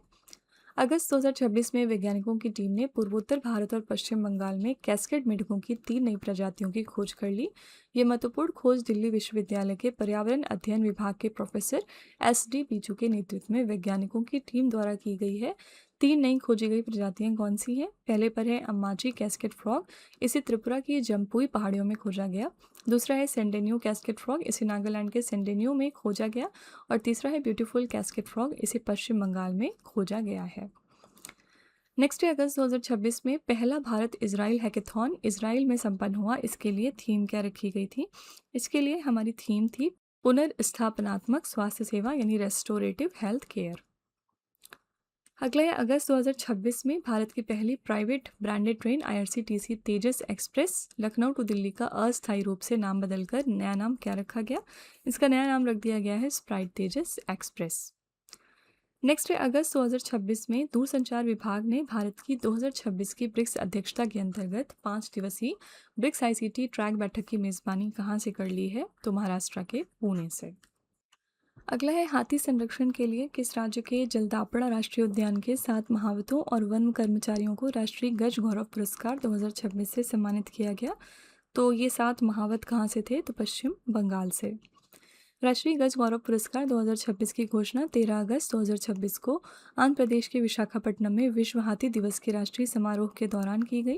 अगस्त 2026 में वैज्ञानिकों की टीम ने पूर्वोत्तर भारत और पश्चिम बंगाल में कैस्केड मेढकों की 3 नई प्रजातियों की खोज कर ली। ये महत्वपूर्ण खोज दिल्ली विश्वविद्यालय के पर्यावरण अध्ययन विभाग के प्रोफेसर SD बीजू के नेतृत्व में वैज्ञानिकों की टीम द्वारा की गई है। 3 नई खोजी गई प्रजातियां कौन सी हैं? पहले पर है अम्माची कैस्केड फ्रॉग, इसे त्रिपुरा की जम्पुई पहाड़ियों में खोजा गया। दूसरा है सेंडेनियो कैस्केड फ्रॉग, इसे नागालैंड के सेंडेनियो में खोजा गया। और तीसरा है ब्यूटीफुल कैस्केड फ्रॉग, इसे पश्चिम बंगाल में खोजा गया है। नेक्स्ट है अगस्त 2026 में पहला भारत इजराइल हैकेथॉन इजराइल में संपन्न हुआ। इसके लिए थीम क्या रखी गई थी? इसके लिए हमारी थीम थी पुनर्स्थापनात्मक स्वास्थ्य सेवा यानी रेस्टोरेटिव हेल्थ केयर। अगला है अगस्त 2026 में भारत की पहली private branded train IRCTC Tejas express Lucknow to Delhi का अस्थायी रूप से नाम बदलकर नया नाम क्या रखा गया? इसका नया नाम रख दिया गया है स्प्राइट तेजस एक्सप्रेस। नेक्स्ट है अगस्त 2026 में दूरसंचार विभाग ने भारत की 2026 की ब्रिक्स अध्यक्षता के अंतर्गत 5 दिवसीय ब्रिक्स ICT ट्रैक बैठक की मेजबानी कहाँ से कर ली है? तो महाराष्ट्र के पुणे से। अगला है हाथी संरक्षण के लिए किस राज्य के जलदापड़ा राष्ट्रीय उद्यान के 7 महावतों और वन कर्मचारियों को राष्ट्रीय गज गौरव पुरस्कार 2026 से सम्मानित किया गया? तो ये 7 महावत कहाँ से थे? तो पश्चिम बंगाल से। राष्ट्रीय गज गौरव पुरस्कार 2026 की घोषणा 13 अगस्त 2026 को आंध्र प्रदेश के विशाखापट्टनम में विश्व हाथी दिवस के राष्ट्रीय समारोह के दौरान की गई।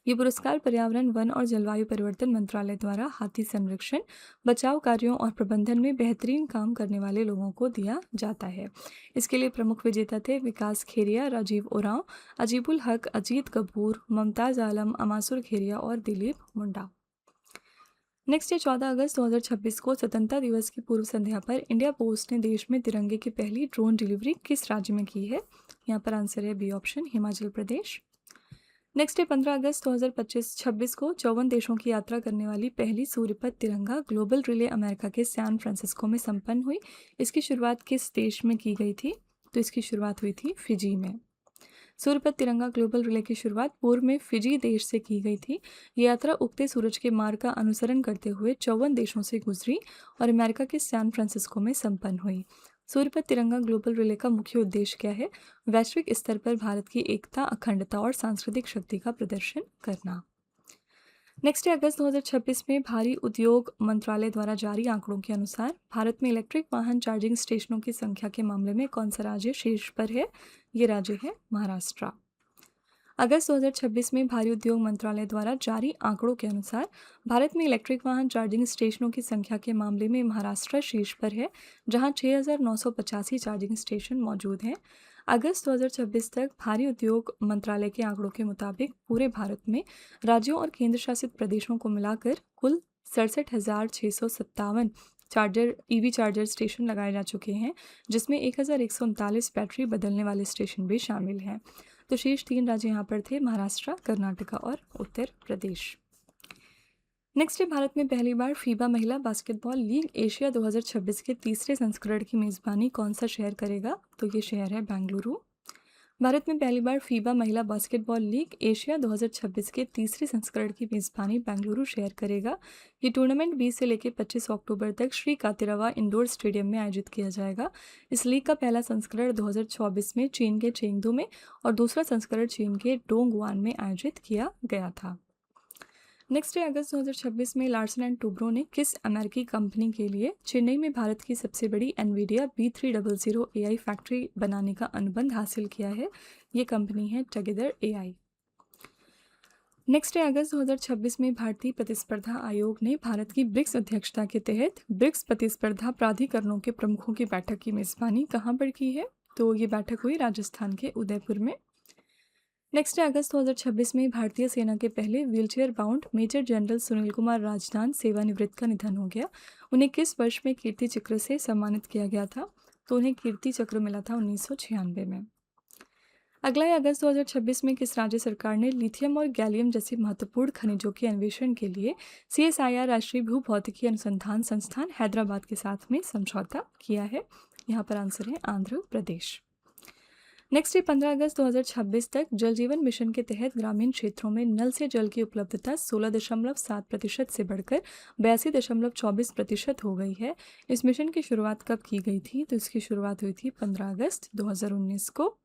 ये पुरस्कार पर्यावरण, वन और जलवायु परिवर्तन मंत्रालय द्वारा हाथी संरक्षण, बचाव कार्यों और प्रबंधन में बेहतरीन काम करने वाले लोगों को दिया जाता है। इसके लिए प्रमुख विजेता थे विकास खेरिया, राजीव ओरांव, अजीबुल हक, अजीत कपूर, मुमताज़ आलम, अमासुर खेरिया और दिलीप मुंडा। नेक्स्ट है 14 अगस्त 2026 को स्वतंत्रता दिवस की पूर्व संध्या पर इंडिया पोस्ट ने देश में तिरंगे की पहली ड्रोन डिलीवरी किस राज्य में की है? यहाँ पर आंसर है B option, Himachal Pradesh. Next है 15 अगस्त 2026 को 54 देशों की यात्रा करने वाली पहली सूर्यपथ तिरंगा ग्लोबल रिले अमेरिका के सैन फ्रांसिस्को में संपन्न हुई। इसकी शुरुआत किस देश में की गई थी? तो इसकी शुरुआत हुई थी फिजी में। सूर्यपथ तिरंगा ग्लोबल रिले की शुरुआत पूर्व में फिजी देश से की गई थी। ये यात्रा उगते सूरज के मार्ग का अनुसरण करते हुए 54 देशों से गुजरी और अमेरिका के सैन फ्रांसिस्को में संपन्न हुई। सूर्यपथ तिरंगा ग्लोबल रिले का मुख्य उद्देश्य क्या है? वैश्विक स्तर पर भारत की एकता, अखंडता और सांस्कृतिक शक्ति का प्रदर्शन करना। नेक्स्ट है अगस्त 2026 में भारी उद्योग मंत्रालय द्वारा जारी आंकड़ों के अनुसार भारत में इलेक्ट्रिक वाहन चार्जिंग स्टेशनों की संख्या के मामले में कौन सा राज्य शीर्ष पर है? ये राज्य है महाराष्ट्र। अगस्त 2026 में भारी उद्योग मंत्रालय द्वारा जारी आंकड़ों के अनुसार भारत में इलेक्ट्रिक वाहन चार्जिंग स्टेशनों की संख्या के मामले में महाराष्ट्र शीर्ष पर है, जहां 6,985 चार्जिंग स्टेशन मौजूद हैं। अगस्त 2026 तक भारी उद्योग मंत्रालय के आंकड़ों के मुताबिक पूरे भारत में राज्यों और केंद्र शासित प्रदेशों को मिलाकर कुल 67,657 ईवी चार्जर स्टेशन लगाए जा चुके हैं, जिसमें 1139 बैटरी बदलने वाले स्टेशन भी शामिल हैं। तो शेष 3 राज्य यहाँ पर थे, महाराष्ट्र, कर्नाटका और उत्तर प्रदेश। नेक्स्ट है, भारत में पहली बार फीबा महिला बास्केटबॉल लीग एशिया 2026 के तीसरे संस्करण की मेज़बानी कौन सा शहर करेगा? तो ये शहर है बेंगलुरु। भारत में पहली बार फीबा महिला बास्केटबॉल लीग एशिया 2026 के तीसरे संस्करण की मेज़बानी बेंगलुरु शहर करेगा। ये टूर्नामेंट 20 से लेकर 25 अक्टूबर तक श्री कातिरवा इंडोर स्टेडियम में आयोजित किया जाएगा। इस लीग का पहला संस्करण 2024 में चीन के चेंगदू में और दूसरा संस्करण चीन के डोंगवान में आयोजित किया गया था। नेक्स्ट है, अगस्त 2026 में लार्सन एंड टूब्रो ने किस अमेरिकी कंपनी के लिए चेन्नई में भारत की सबसे बड़ी एनवीडिया B300 AI फैक्ट्री बनाने का अनुबंध हासिल किया है? ये कंपनी है टगेदर AI। नेक्स्ट है, अगस्त 2026 में भारतीय प्रतिस्पर्धा आयोग ने भारत की ब्रिक्स अध्यक्षता के तहत ब्रिक्स प्रतिस्पर्धा प्राधिकरणों के प्रमुखों की बैठक की मेज़बानी कहाँ पर की है? तो ये बैठक हुई राजस्थान के उदयपुर में। नेक्स्ट है, अगस्त 2026 में भारतीय सेना के पहले wheelchair bound major general Sunil Kumar Razdan सेवानिवृत्त का निधन हो गया। उन्हें किस वर्ष में कीर्ति चक्र से सम्मानित किया गया था? तो उन्हें कीर्ति चक्र मिला था 1996 में। अगला है, अगस्त 2026 में किस राज्य सरकार ने लिथियम और गैलियम जैसे महत्वपूर्ण खनिजों के अन्वेषण के लिए CSIR राष्ट्रीय भूभौतिकी अनुसंधान संस्थान हैदराबाद के साथ में समझौता किया है? यहाँ पर आंसर है आंध्र प्रदेश। नेक्स्ट है, 15 अगस्त 2026 तक जल जीवन मिशन के तहत ग्रामीण क्षेत्रों में नल से जल की उपलब्धता 16.7% से बढ़कर 82.24% हो गई है। इस मिशन की शुरुआत कब की गई थी? तो इसकी शुरुआत हुई थी 15 अगस्त 2019 को।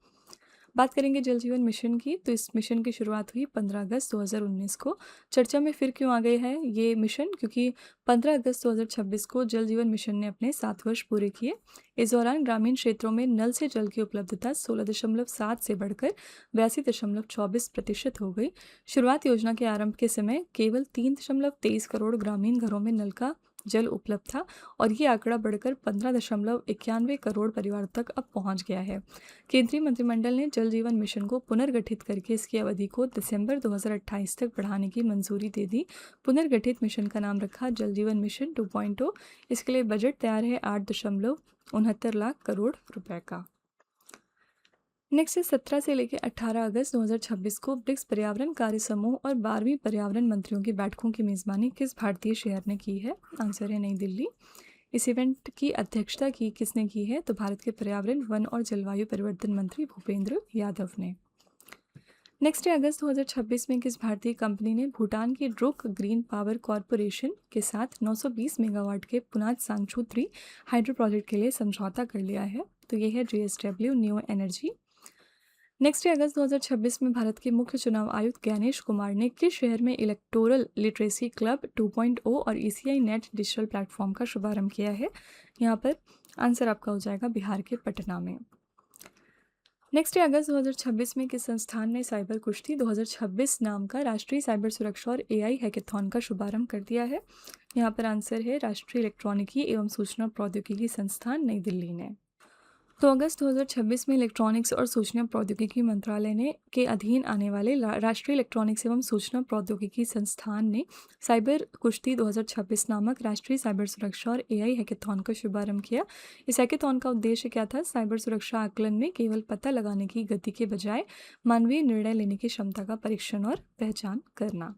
बात करेंगे जल जीवन मिशन की, तो इस मिशन की शुरुआत हुई 15 अगस्त 2019 को। चर्चा में फिर क्यों आ गए हैं ये मिशन? क्योंकि 15 अगस्त 2026 को जल जीवन मिशन ने अपने 7 वर्ष पूरे किए। इस दौरान ग्रामीण क्षेत्रों में नल से जल की उपलब्धता 16.7 से बढ़कर 82.24% हो गई। शुरुआत योजना के आरंभ के समय केवल 3.23 करोड़ ग्रामीण घरों में नल का जल उपलब्ध था और ये आंकड़ा बढ़कर 15.91 करोड़ परिवार तक अब पहुंच गया है। केंद्रीय मंत्रिमंडल ने जल जीवन मिशन को पुनर्गठित करके इसकी अवधि को दिसंबर 2028 तक बढ़ाने की मंजूरी दे दी। पुनर्गठित मिशन का नाम रखा जल जीवन मिशन 2.0। इसके लिए बजट तैयार है 8.69 लाख करोड़ रुपए का। नेक्स्ट है, 17 से लेकर 18 अगस्त 2026 को ब्रिक्स पर्यावरण कार्य समूह और 12वीं पर्यावरण मंत्रियों की बैठकों की मेज़बानी किस भारतीय शहर ने की है? आंसर है नई दिल्ली। इस इवेंट की अध्यक्षता किसने की है? तो भारत के पर्यावरण, वन और जलवायु परिवर्तन मंत्री भूपेंद्र यादव ने। नेक्स्ट है, अगस्त 2026 में किस भारतीय कंपनी ने भूटान की ड्रुक ग्रीन पावर कॉरपोरेशन के साथ 920 मेगावाट के पुनात सांगचू 3 हाइड्रो प्रोजेक्ट के लिए समझौता कर लिया है? तो ये है JSW न्यू एनर्जी। नेक्स्ट है, अगस्त 2026 में भारत के मुख्य चुनाव आयुक्त ज्ञानेश कुमार ने किस शहर में इलेक्टोरल लिटरेसी क्लब 2.0 और ECI नेट डिजिटल प्लेटफॉर्म का शुभारंभ किया है? यहाँ पर आंसर आपका हो जाएगा बिहार के पटना में। नेक्स्ट है, अगस्त 2026 में किस संस्थान ने साइबर कुश्ती 2026 नाम का राष्ट्रीय साइबर सुरक्षा और AI हैकेथॉन का शुभारंभ कर दिया है? यहाँ पर आंसर है राष्ट्रीय इलेक्ट्रॉनिकी एवं सूचना प्रौद्योगिकी संस्थान नई दिल्ली ने। तो अगस्त 2026 में इलेक्ट्रॉनिक्स और सूचना प्रौद्योगिकी मंत्रालय ने के अधीन आने वाले राष्ट्रीय इलेक्ट्रॉनिक्स एवं सूचना प्रौद्योगिकी संस्थान ने साइबर कुश्ती 2026 नामक राष्ट्रीय साइबर सुरक्षा और AI हैकेथॉन का शुभारंभ किया। इस हैकेथॉन का उद्देश्य क्या था? साइबर सुरक्षा आकलन में केवल पता लगाने की गति के बजाय मानवीय निर्णय लेने की क्षमता का परीक्षण और पहचान करना।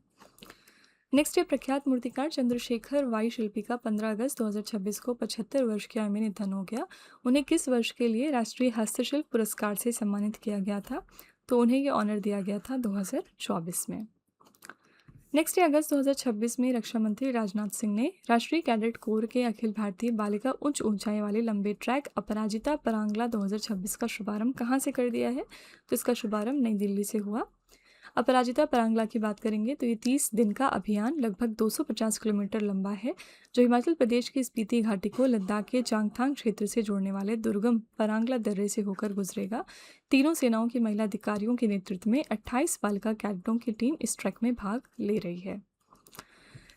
नेक्स्ट है, प्रख्यात मूर्तिकार चंद्रशेखर वायुशिल्पी का 15 अगस्त 2026 को 75 वर्ष की आयु में निधन हो गया। उन्हें किस वर्ष के लिए राष्ट्रीय हस्तशिल्प पुरस्कार से सम्मानित किया गया था? तो उन्हें ये ऑनर दिया गया था 2024 में। नेक्स्ट है, अगस्त 2026 में रक्षा मंत्री राजनाथ सिंह ने राष्ट्रीय कैडेट कोर के अखिल भारतीय बालिका उच्च ऊंचाई वाले लंबे ट्रैक अपराजिता परांगला 2026 का शुभारंभ कहाँ से कर दिया है? तो इसका शुभारंभ नई दिल्ली से हुआ। अपराजिता परांगला की बात करेंगे तो ये 30 दिन का अभियान लगभग 250 किलोमीटर लंबा है, जो हिमाचल प्रदेश की स्पीति घाटी को लद्दाख के चांगथांग क्षेत्र से जोड़ने वाले दुर्गम परांगला दर्रे से होकर गुजरेगा। तीनों सेनाओं की महिला अधिकारियों के नेतृत्व में 28 बालिका कैडेटों की टीम इस ट्रैक में भाग ले रही है।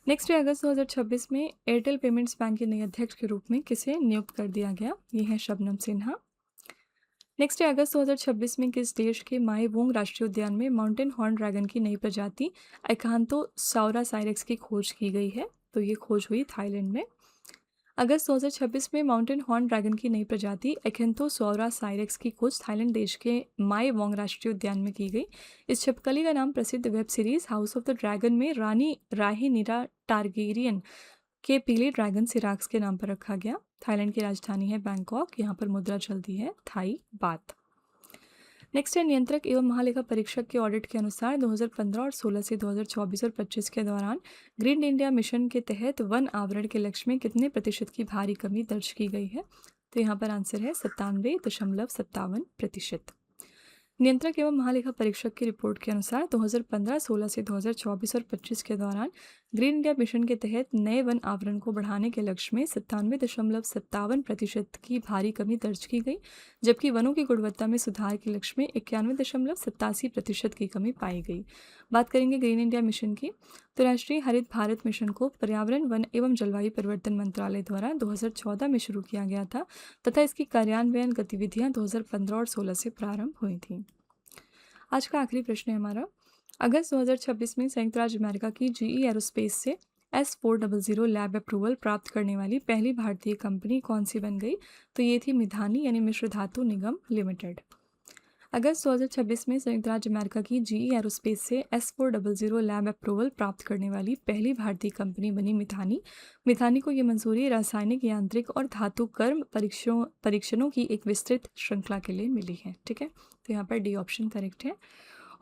नेक्स्ट है, अगस्त 2026 में एयरटेल पेमेंट्स बैंक के नए अध्यक्ष के रूप में किसे नियुक्त कर दिया गया? ये है शबनम सिन्हा। नेक्स्ट है, अगस्त 2026 में किस देश के माए वोंग राष्ट्रीय उद्यान में माउंटेन हॉर्न ड्रैगन की नई प्रजाति एकांथोसाउरा साइरेक्स की खोज की गई है? तो ये खोज हुई थाईलैंड में। अगस्त 2026 में माउंटेन हॉर्न ड्रैगन की नई प्रजाति एक्हेंथोसौरा साइरेक्स की खोज थाईलैंड देश के माई वोंग राष्ट्रीय उद्यान में की गई। इस छिपकली का नाम प्रसिद्ध web series house of the dragon में रानी राहेनिरा टारगेरियन के पीले ड्रैगन सिराक्स के नाम पर रखा गया। थाईलैंड की राजधानी है बैंकॉक, यहाँ पर मुद्रा चलती है थाई बात। नेक्स्ट है नियंत्रक एवं महालेखा परीक्षक के ऑडिट के अनुसार 2015 और 16 से 2024 और 25 के दौरान ग्रीन इंडिया मिशन के तहत वन आवरण के लक्ष्य में कितने प्रतिशत की भारी कमी दर्ज की गई है? तो यहाँ पर आंसर है 97.57%। नियंत्रक एवं महालेखा परीक्षक की रिपोर्ट के अनुसार 2015-16 से 2024 और 25 के दौरान ग्रीन इंडिया मिशन के तहत नए वन आवरण को बढ़ाने के लक्ष्य में 97.57% की भारी कमी दर्ज की गई, जबकि वनों की गुणवत्ता में सुधार के लक्ष्य में 91.87% की कमी पाई गई। बात करेंगे ग्रीन इंडिया मिशन की, तो राष्ट्रीय हरित भारत मिशन को पर्यावरण, वन एवं जलवायु परिवर्तन मंत्रालय द्वारा 2014 में शुरू किया गया था तथा इसकी कार्यान्वयन गतिविधियां 2015 और 16 से प्रारंभ हुई थी। आज का आखिरी प्रश्न है हमारा, अगस्त 2026 में संयुक्त राज्य अमेरिका की GE एरोस्पेस से S400 लैब अप्रूवल प्राप्त करने वाली पहली भारतीय कंपनी कौन सी बन गई? तो ये थी मिधानी यानी मिश्र धातु निगम लिमिटेड। अगस्त 2026 में संयुक्त राज्य अमेरिका की GE एरोस्पेस से S400 लैब अप्रूवल प्राप्त करने वाली पहली भारतीय कंपनी बनी मिधानी। मिधानी को ये मंजूरी रासायनिक, यांत्रिक और धातु कर्म परीक्षणों की एक विस्तृत श्रृंखला के लिए मिली है। ठीक है, तो यहाँ पर डी ऑप्शन करेक्ट है।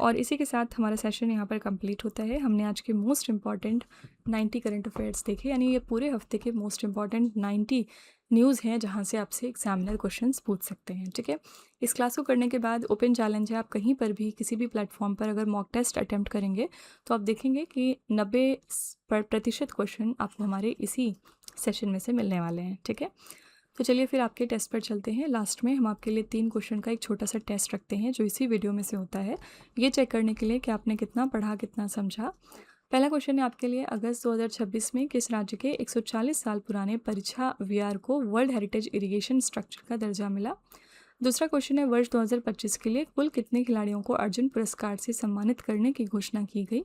और इसी के साथ हमारा सेशन यहाँ पर कंप्लीट होता है। हमने आज के मोस्ट इम्पॉर्टेंट 90 करंट अफेयर्स देखे, यानी ये पूरे हफ्ते के मोस्ट इम्पॉर्टेंट 90 न्यूज़ हैं जहाँ से आपसे एग्जामिनर क्वेश्चंस पूछ सकते हैं। ठीक है, इस क्लास को करने के बाद ओपन चैलेंज है, आप कहीं पर भी किसी भी प्लेटफॉर्म पर अगर मॉक टेस्ट अटैम्प्ट करेंगे तो आप देखेंगे कि 90% क्वेश्चन आपको हमारे इसी सेशन में से मिलने वाले हैं। ठीक है, तो चलिए फिर आपके टेस्ट पर चलते हैं। लास्ट में हम आपके लिए 3 क्वेश्चन का एक छोटा सा टेस्ट रखते हैं जो इसी वीडियो में से होता है, ये चेक करने के लिए कि आपने कितना पढ़ा, कितना समझा। पहला क्वेश्चन है आपके लिए, अगस्त 2026 में किस राज्य के 140 साल पुराने परिछा विहार को वर्ल्ड हेरिटेज इरिगेशन स्ट्रक्चर का दर्जा मिला? दूसरा क्वेश्चन है, वर्ष 2025 के लिए कुल कितने खिलाड़ियों को अर्जुन पुरस्कार से सम्मानित करने की घोषणा की गई?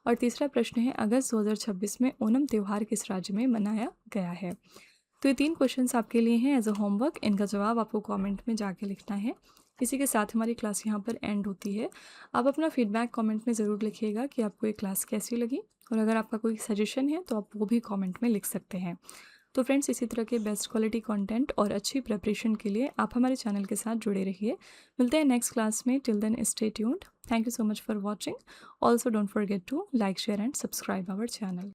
और तीसरा प्रश्न है, अगस्त 2026 में ओणम त्यौहार किस राज्य में मनाया गया है? तो ये 3 क्वेश्चंस आपके लिए हैं एज अ होमवर्क। इनका जवाब आपको कमेंट में जाके लिखना है। इसी के साथ हमारी क्लास यहाँ पर एंड होती है। आप अपना फीडबैक कमेंट में ज़रूर लिखिएगा कि आपको ये क्लास कैसी लगी, और अगर आपका कोई सजेशन है तो आप वो भी कमेंट में लिख सकते हैं। तो फ्रेंड्स, इसी तरह के बेस्ट क्वालिटी कंटेंट और अच्छी प्रिपरेशन के लिए आप हमारे चैनल के साथ जुड़े रहिए। मिलते हैं नेक्स्ट क्लास में। Till then stay tuned. Thank you so much for watching. Also don't forget to like, share and subscribe our channel.